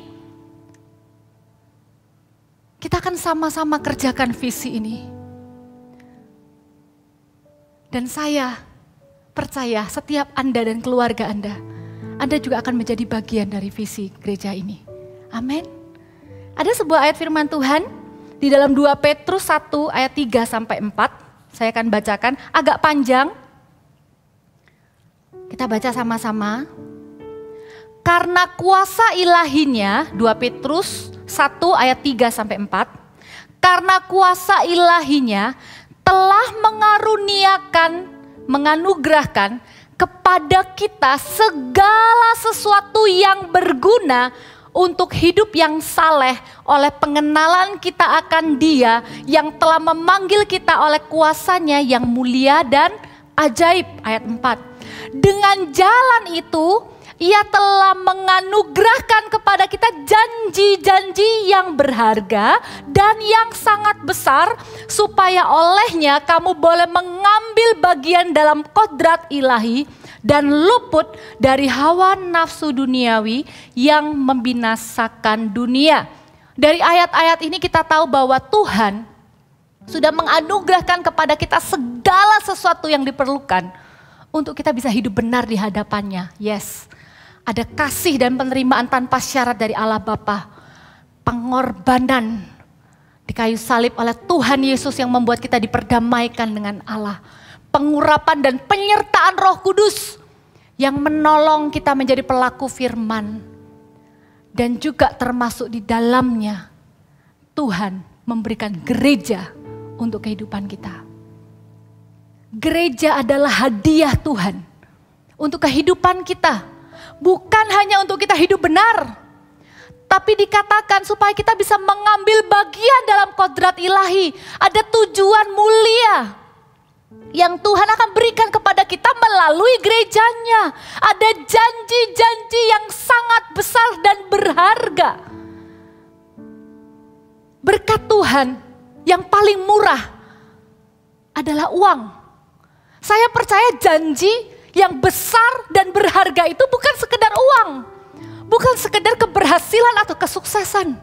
Kita akan sama-sama kerjakan visi ini. Dan saya percaya setiap Anda dan keluarga Anda juga akan menjadi bagian dari visi gereja ini. Amin. Ada sebuah ayat firman Tuhan di dalam 2 Petrus 1 ayat 3 sampai 4. Saya akan bacakan, agak panjang. Kita baca sama-sama. Karena kuasa ilahinya, 2 Petrus 1 ayat 3 sampai 4. Karena kuasa ilahinya telah menganugerahkan kepada kita segala sesuatu yang berguna untuk hidup yang saleh oleh pengenalan kita akan Dia yang telah memanggil kita oleh kuasanya yang mulia dan ajaib. Ayat 4. Dengan jalan itu Ia telah menganugerahkan kepada kita janji-janji yang berharga dan yang sangat besar, supaya olehnya kamu boleh mengambil bagian dalam kodrat ilahi dan luput dari hawa nafsu duniawi yang membinasakan dunia. Dari ayat-ayat ini kita tahu bahwa Tuhan sudah menganugerahkan kepada kita segala sesuatu yang diperlukan untuk kita bisa hidup benar di hadapannya. Yes. Ada kasih dan penerimaan tanpa syarat dari Allah Bapa. Pengorbanan di kayu salib oleh Tuhan Yesus yang membuat kita diperdamaikan dengan Allah. Pengurapan dan penyertaan Roh Kudus yang menolong kita menjadi pelaku firman. Dan juga termasuk di dalamnya Tuhan memberikan gereja untuk kehidupan kita. Gereja adalah hadiah Tuhan untuk kehidupan kita. Bukan hanya untuk kita hidup benar, tapi dikatakan supaya kita bisa mengambil bagian dalam kodrat ilahi. Ada tujuan mulia yang Tuhan akan berikan kepada kita melalui gerejanya. Ada janji-janji yang sangat besar dan berharga. Berkat Tuhan yang paling murah adalah uang. Saya percaya janji yang besar dan berharga itu bukan sekedar uang. Bukan sekedar keberhasilan atau kesuksesan.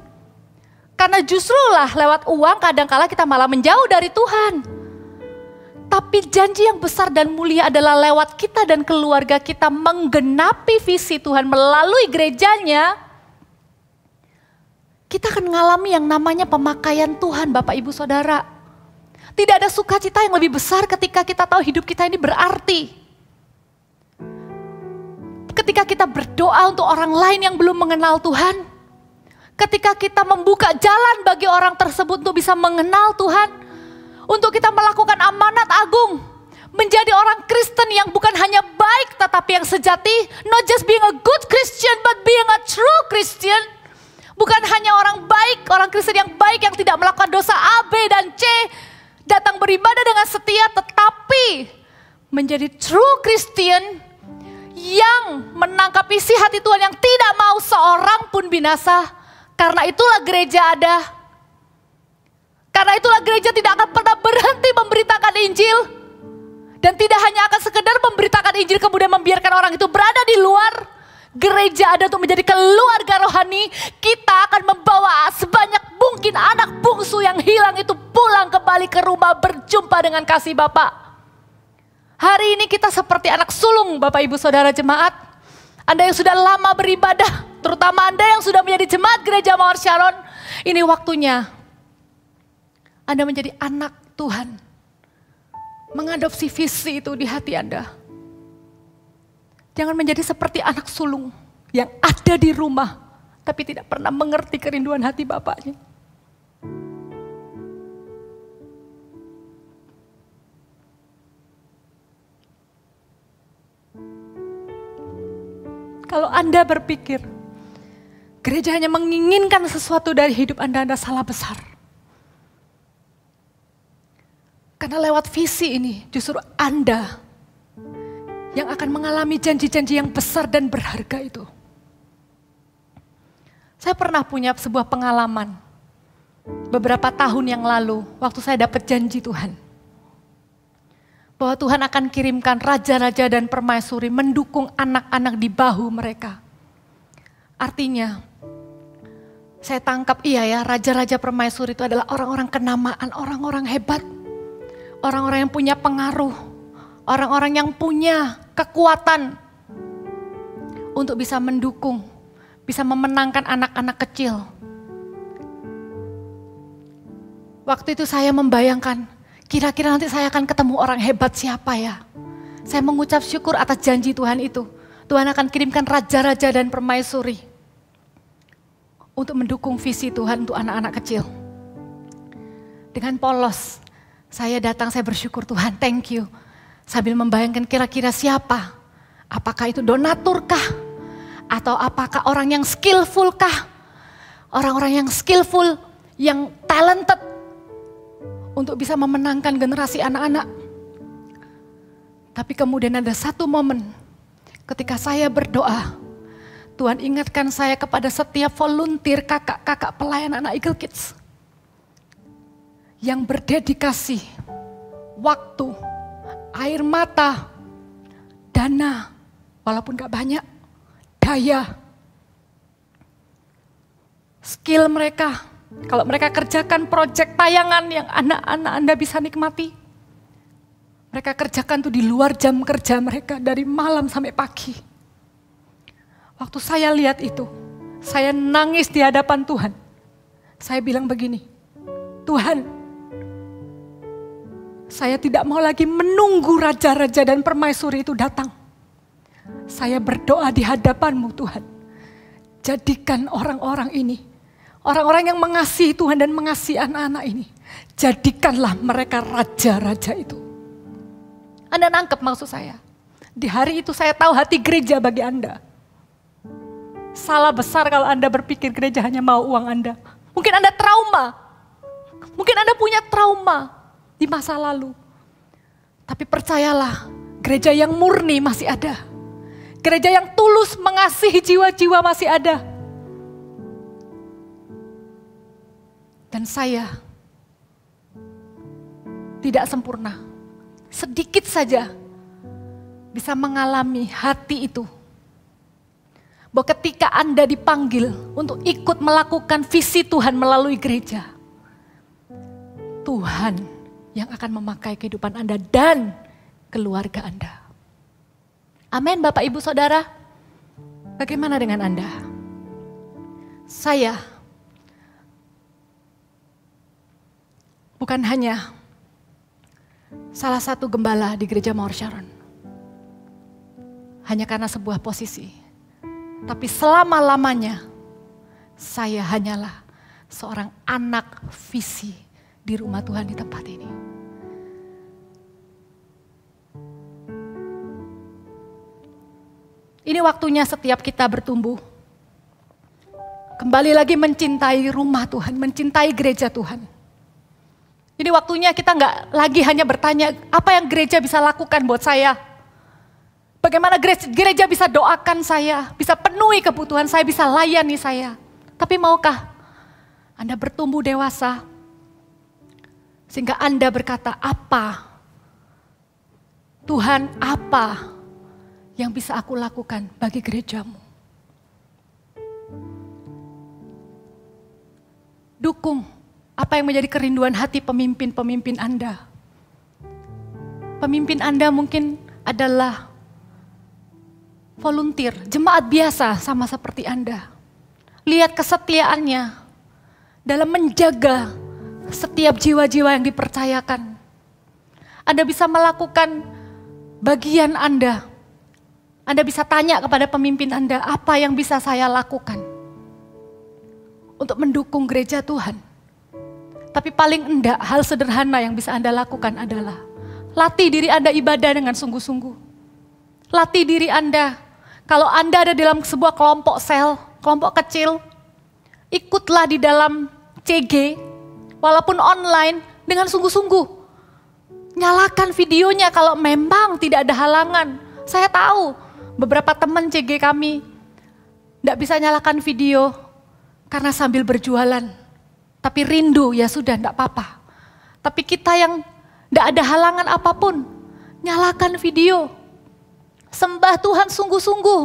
Karena justrulah lewat uang kadangkala kita malah menjauh dari Tuhan. Tapi janji yang besar dan mulia adalah lewat kita dan keluarga kita menggenapi visi Tuhan melalui gerejanya. Kita akan mengalami yang namanya pemakaian Tuhan, Bapak Ibu Saudara. Tidak ada sukacita yang lebih besar ketika kita tahu hidup kita ini berarti. Ketika kita berdoa untuk orang lain yang belum mengenal Tuhan. Ketika kita membuka jalan bagi orang tersebut untuk bisa mengenal Tuhan. Untuk kita melakukan amanat agung. Menjadi orang Kristen yang bukan hanya baik tetapi yang sejati. Not just being a good Christian but being a true Christian. Bukan hanya orang baik, orang Kristen yang baik yang tidak melakukan dosa A, B, dan C. Datang beribadah dengan setia tetapi menjadi true Christian yang menangkap isi hati Tuhan yang tidak mau seorang pun binasa. Karena itulah gereja ada. Karena itulah gereja tidak akan pernah berhenti memberitakan Injil. Dan tidak hanya akan sekedar memberitakan Injil kemudian membiarkan orang itu berada di luar. Gereja ada untuk menjadi keluarga rohani. Kita akan membawa sebanyak mungkin anak bungsu yang hilang itu pulang kembali ke rumah berjumpa dengan kasih Bapa. Hari ini kita seperti anak sulung Bapak Ibu Saudara jemaat. Anda yang sudah lama beribadah, terutama Anda yang sudah menjadi jemaat gereja Mawar Sharon. Ini waktunya Anda menjadi anak Tuhan. Mengadopsi visi itu di hati Anda. Jangan menjadi seperti anak sulung yang ada di rumah, tapi tidak pernah mengerti kerinduan hati bapaknya. Kalau Anda berpikir, gereja hanya menginginkan sesuatu dari hidup Anda salah besar. Karena lewat visi ini justru Anda yang akan mengalami janji-janji yang besar dan berharga itu. Saya pernah punya sebuah pengalaman beberapa tahun yang lalu waktu saya dapat janji Tuhan. Bahwa Tuhan akan kirimkan raja-raja dan permaisuri mendukung anak-anak di bahu mereka. Artinya, saya tangkap iya ya, raja-raja permaisuri itu adalah orang-orang kenamaan, orang-orang hebat. Orang-orang yang punya pengaruh, orang-orang yang punya kekuatan untuk bisa mendukung, bisa memenangkan anak-anak kecil. Waktu itu saya membayangkan, kira-kira nanti saya akan ketemu orang hebat siapa ya. Saya mengucap syukur atas janji Tuhan itu. Tuhan akan kirimkan raja-raja dan permaisuri untuk mendukung visi Tuhan untuk anak-anak kecil. Dengan polos, saya datang, saya bersyukur Tuhan, thank you. Sambil membayangkan kira-kira siapa. Apakah itu donatur kah? Atau apakah orang yang skillful kah? Orang-orang yang skillful, yang talented untuk bisa memenangkan generasi anak-anak. Tapi kemudian ada satu momen ketika saya berdoa, Tuhan ingatkan saya kepada setiap volunteer kakak-kakak pelayan anak Eagle Kids yang berdedikasi waktu, air mata, dana, walaupun gak banyak, daya, skill mereka. Kalau mereka kerjakan proyek tayangan yang anak-anak Anda bisa nikmati, mereka kerjakan tuh di luar jam kerja mereka dari malam sampai pagi. Waktu saya lihat itu, saya nangis di hadapan Tuhan. Saya bilang begini, Tuhan, saya tidak mau lagi menunggu raja-raja dan permaisuri itu datang. Saya berdoa di hadapan-Mu Tuhan. Jadikan orang-orang ini, orang-orang yang mengasihi Tuhan dan mengasihi anak-anak ini, jadikanlah mereka raja-raja itu. Anda nangkep maksud saya? Di hari itu saya tahu hati gereja bagi Anda. Salah besar kalau Anda berpikir gereja hanya mau uang Anda. Mungkin Anda trauma. Mungkin Anda punya trauma di masa lalu. Tapi percayalah, gereja yang murni masih ada. Gereja yang tulus mengasihi jiwa-jiwa masih ada. Dan saya tidak sempurna. Sedikit saja bisa mengalami hati itu. Bahwa ketika Anda dipanggil untuk ikut melakukan visi Tuhan melalui gereja, Tuhan yang akan memakai kehidupan Anda dan keluarga Anda. Amin, Bapak Ibu Saudara. Bagaimana dengan Anda? Saya bukan hanya salah satu gembala di gereja Mawar Sharon. Hanya karena sebuah posisi. Tapi selama-lamanya saya hanyalah seorang anak visi di rumah Tuhan di tempat ini. Ini waktunya setiap kita bertumbuh. Kembali lagi mencintai rumah Tuhan, mencintai gereja Tuhan. Ini waktunya kita nggak lagi hanya bertanya, apa yang gereja bisa lakukan buat saya? Bagaimana gereja bisa doakan saya, bisa penuhi kebutuhan saya, bisa layani saya. Tapi maukah Anda bertumbuh dewasa, sehingga Anda berkata, apa? Tuhan, apa yang bisa aku lakukan bagi gerejamu? Dukung apa yang menjadi kerinduan hati pemimpin-pemimpin Anda. Pemimpin Anda mungkin adalah volunteer, jemaat biasa sama seperti Anda. Lihat kesetiaannya dalam menjaga setiap jiwa-jiwa yang dipercayakan. Anda bisa melakukan bagian Anda. Anda bisa tanya kepada pemimpin Anda, apa yang bisa saya lakukan untuk mendukung gereja Tuhan. Tapi paling enggak, hal sederhana yang bisa Anda lakukan adalah latih diri Anda ibadah dengan sungguh-sungguh. Latih diri Anda, kalau Anda ada dalam sebuah kelompok sel, kelompok kecil, ikutlah di dalam CG, walaupun online, dengan sungguh-sungguh. Nyalakan videonya kalau memang tidak ada halangan. Saya tahu beberapa teman CG kami tidak bisa nyalakan video karena sambil berjualan. Tapi rindu, ya sudah tidak apa-apa. Tapi kita yang tidak ada halangan apapun, nyalakan video. Sembah Tuhan sungguh-sungguh.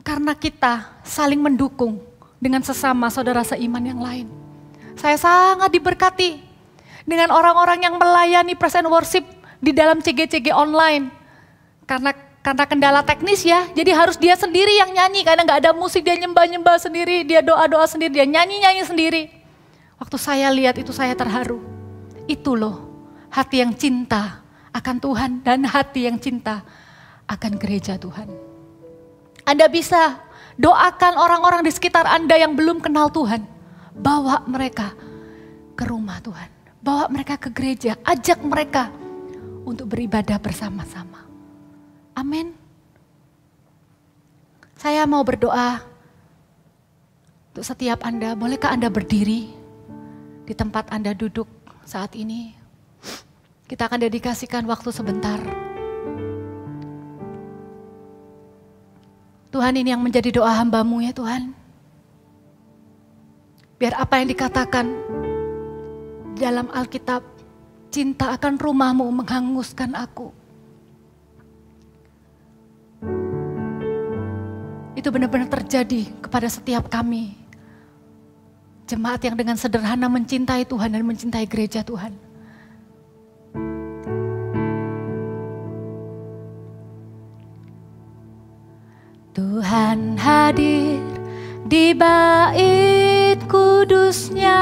Karena kita saling mendukung dengan sesama saudara seiman yang lain. Saya sangat diberkati dengan orang-orang yang melayani praise and worship di dalam CG-CG online. Karena kendala teknis ya, jadi harus dia sendiri yang nyanyi. Karena nggak ada musik, dia nyembah-nyembah sendiri, dia doa-doa sendiri, dia nyanyi-nyanyi sendiri. Waktu saya lihat itu saya terharu. Itu loh hati yang cinta akan Tuhan dan hati yang cinta akan gereja Tuhan. Anda bisa doakan orang-orang di sekitar Anda yang belum kenal Tuhan. Bawa mereka ke rumah Tuhan. Bawa mereka ke gereja. Ajak mereka untuk beribadah bersama-sama. Amin. Saya mau berdoa untuk setiap Anda. Bolehkah Anda berdiri di tempat Anda duduk saat ini? Kita akan dedikasikan waktu sebentar. Tuhan, ini yang menjadi doa hamba-Mu ya Tuhan. Biar apa yang dikatakan dalam Alkitab, cinta akan rumah-Mu menghanguskan aku. Itu benar-benar terjadi kepada setiap kami. Jemaat yang dengan sederhana mencintai Tuhan dan mencintai gereja Tuhan. Tuhan hadir di bait kudus-Nya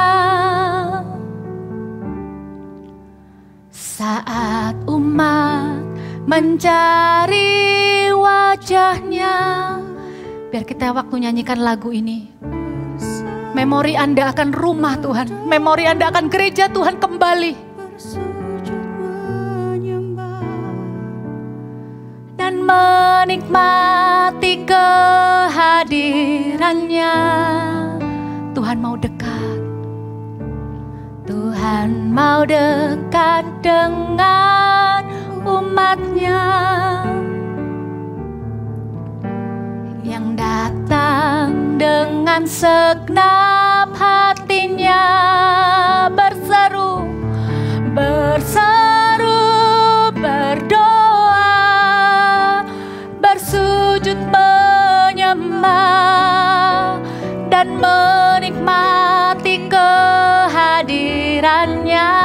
saat umat mencari wajah-Nya. Biar kita waktu nyanyikan lagu ini, memori Anda akan rumah Tuhan, memori Anda akan gereja Tuhan kembali. Dan menikmati kehadirannya. Tuhan mau dekat. Tuhan mau dekat dengan umat-Nya. Yang datang dengan segenap hatinya berseru, berdoa, bersujud menyembah dan menikmati kehadirannya.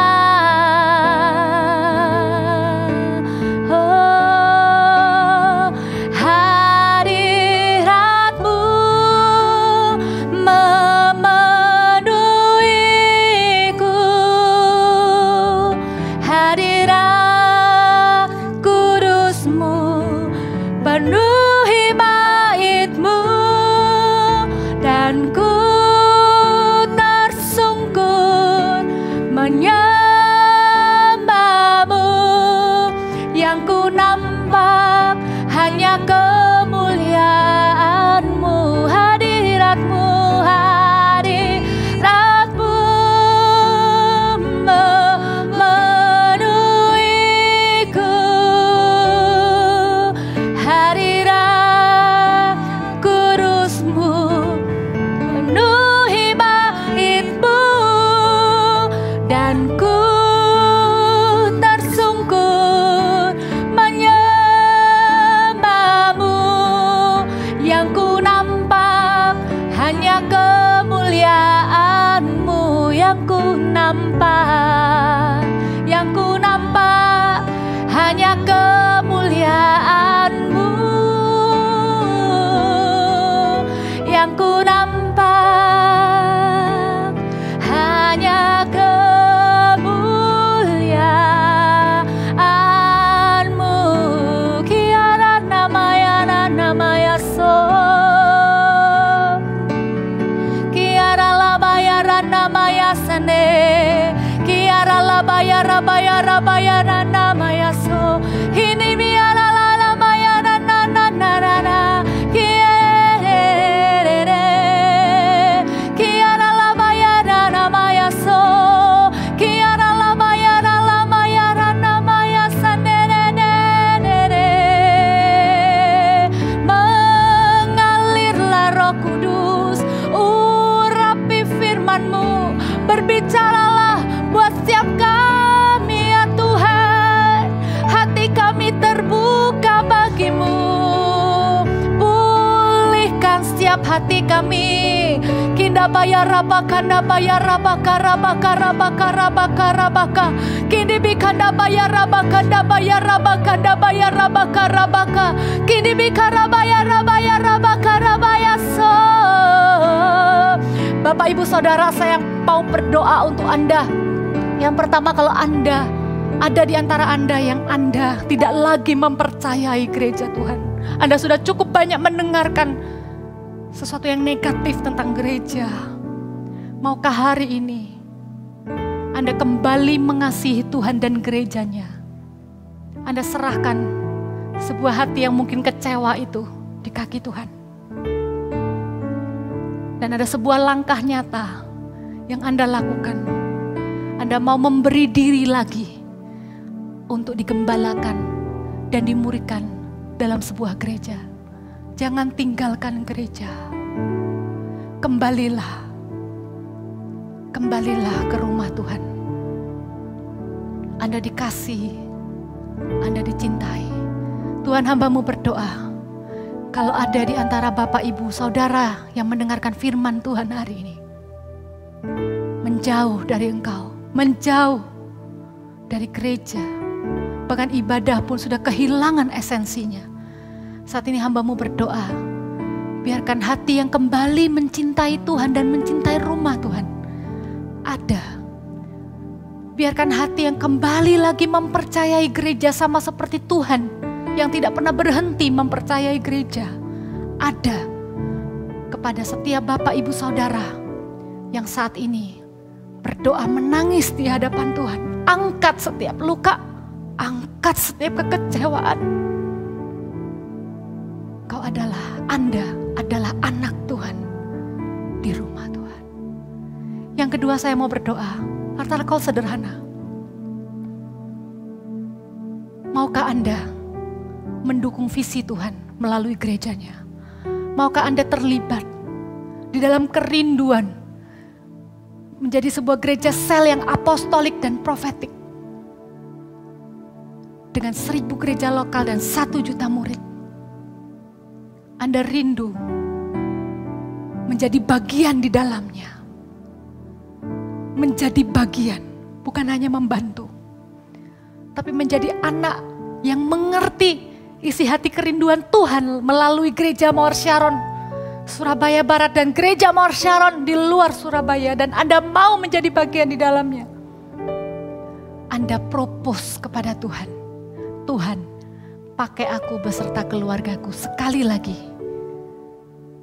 Kia baya rabaka nabaya rabaka rabaka rabaka rabaka rabaka. Kini bikanda baya rabaka nabaya rabaka nabaya rabaka rabaka. Kini bikarabaya rabaya rabaka rabaya so. Bapak Ibu Saudara, saya mau berdoa untuk Anda. Yang pertama, kalau Anda ada di antara Anda yang Anda tidak lagi mempercayai gereja Tuhan. Anda sudah cukup banyak mendengarkan sesuatu yang negatif tentang gereja. Maukah hari ini Anda kembali mengasihi Tuhan dan gerejanya? Anda serahkan sebuah hati yang mungkin kecewa itu di kaki Tuhan. Dan ada sebuah langkah nyata yang Anda lakukan. Anda mau memberi diri lagi untuk digembalakan dan dimuridkan dalam sebuah gereja. Jangan tinggalkan gereja. Kembalilah ke rumah Tuhan. Anda dikasihi, Anda dicintai. Tuhan, hamba-Mu berdoa, kalau ada di antara Bapak Ibu Saudara yang mendengarkan firman Tuhan hari ini, menjauh dari Engkau, menjauh dari gereja, bahkan ibadah pun sudah kehilangan esensinya. Saat ini hamba-Mu berdoa, biarkan hati yang kembali mencintai Tuhan dan mencintai rumah Tuhan ada. Biarkan hati yang kembali lagi mempercayai gereja sama seperti Tuhan yang tidak pernah berhenti mempercayai gereja ada kepada setiap Bapak Ibu Saudara yang saat ini berdoa menangis di hadapan Tuhan. Angkat setiap luka, angkat setiap kekecewaan. Anda adalah anak Tuhan di rumah Tuhan. Yang kedua, saya mau berdoa, harta kau sederhana. Maukah Anda mendukung visi Tuhan melalui gerejanya? Maukah Anda terlibat di dalam kerinduan menjadi sebuah gereja sel yang apostolik dan profetik dengan 1000 gereja lokal dan 1 juta murid? Anda rindu menjadi bagian di dalamnya, menjadi bagian, bukan hanya membantu, tapi menjadi anak yang mengerti isi hati kerinduan Tuhan melalui gereja Mawar Sharon Surabaya Barat dan gereja Mawar Sharon di luar Surabaya, dan Anda mau menjadi bagian di dalamnya. Anda propose kepada Tuhan, Tuhan, pakai aku beserta keluargaku sekali lagi.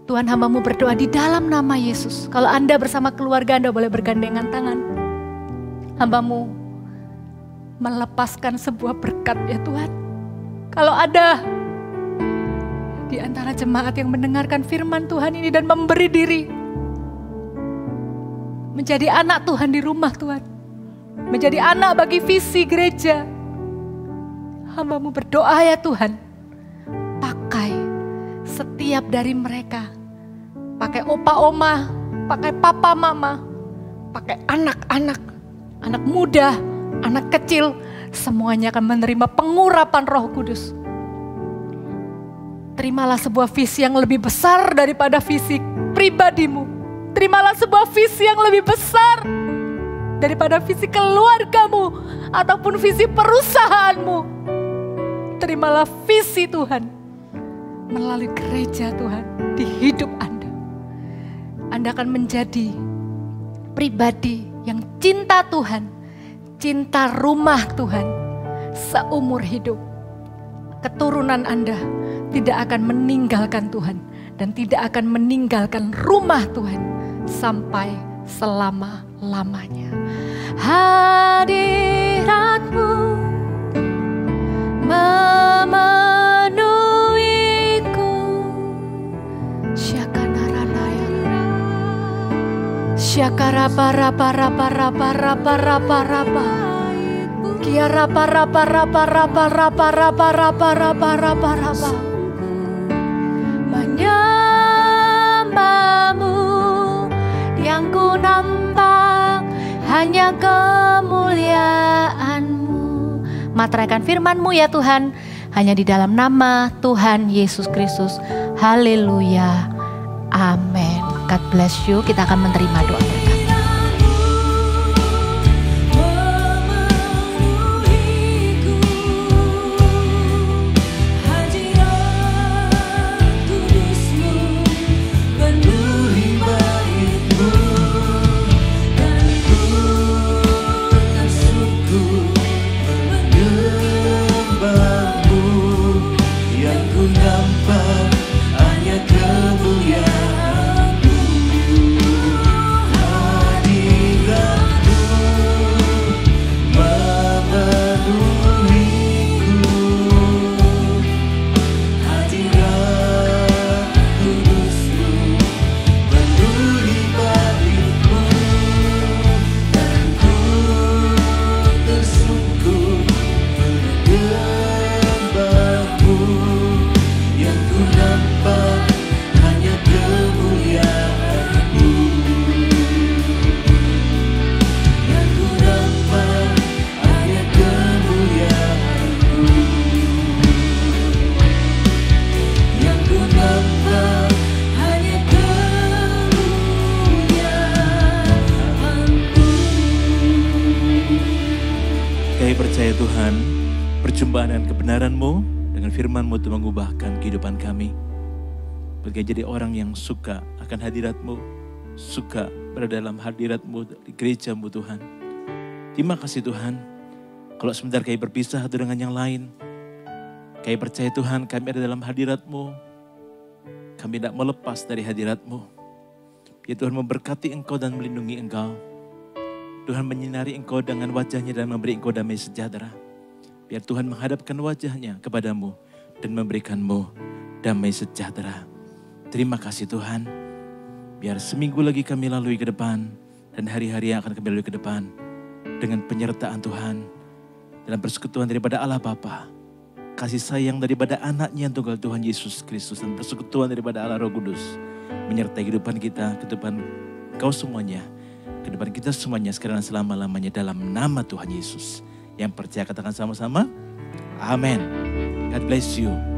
Tuhan, hamba-Mu berdoa di dalam nama Yesus. Kalau Anda bersama keluarga Anda boleh bergandengan tangan. Hamba-Mu melepaskan sebuah berkat ya Tuhan. Kalau ada di antara jemaat yang mendengarkan firman Tuhan ini dan memberi diri menjadi anak Tuhan di rumah Tuhan, menjadi anak bagi visi gereja, hamba-Mu berdoa ya Tuhan, pakai setiap dari mereka, pakai opa oma, pakai papa mama, pakai anak-anak, anak muda, anak kecil, semuanya akan menerima pengurapan Roh Kudus. Terimalah sebuah visi yang lebih besar daripada visi pribadimu. Terimalah sebuah visi yang lebih besar daripada visi keluargamu ataupun visi perusahaanmu. Terimalah visi Tuhan melalui gereja Tuhan di hidup Anda. Anda akan menjadi pribadi yang cinta Tuhan, cinta rumah Tuhan seumur hidup. Keturunan Anda tidak akan meninggalkan Tuhan dan tidak akan meninggalkan rumah Tuhan sampai selama-lamanya. Hadirat-Mu memenuhiku, syakarapa-rapa-rapa-rapa-rapa-rapa-rapa-rapa, kiarapa-rapa-rapa-rapa-rapa-rapa-rapa-rapa-rapa-rapa, menyembah-Mu yang ku nampak hanya kemuliaan-Mu. Materaikan firman-Mu ya Tuhan, hanya di dalam nama Tuhan Yesus Kristus. Haleluya. Amin. God bless you. Kita akan menerima doa berkat. Percaya Tuhan, perjumpaan dengan kebenaran-Mu, dengan firman-Mu itu mengubahkan kehidupan kami. Bagi jadi orang yang suka akan hadirat-Mu, suka berada dalam hadirat-Mu di gereja-Mu Tuhan. Terima kasih Tuhan, kalau sebentar kami berpisah satu dengan yang lain, kami percaya Tuhan kami ada dalam hadirat-Mu, kami tidak mau lepas dari hadirat-Mu. Ya Tuhan memberkati Engkau dan melindungi Engkau. Tuhan menyinari Engkau dengan wajahnya dan memberi Engkau damai sejahtera. Biar Tuhan menghadapkan wajahnya kepadamu dan memberikanmu damai sejahtera. Terima kasih Tuhan. Biar seminggu lagi kami lalui ke depan dan hari-hari yang akan kami lalui ke depan dengan penyertaan Tuhan dalam persekutuan daripada Allah Bapa, kasih sayang daripada anaknya yang tunggal Tuhan Yesus Kristus dan persekutuan daripada Allah Roh Kudus menyertai kehidupan kita, kehidupan Engkau semuanya, kehidupan kita semuanya sekarang dan selama-lamanya dalam nama Tuhan Yesus. Yang percaya katakan sama-sama, amin. God bless you.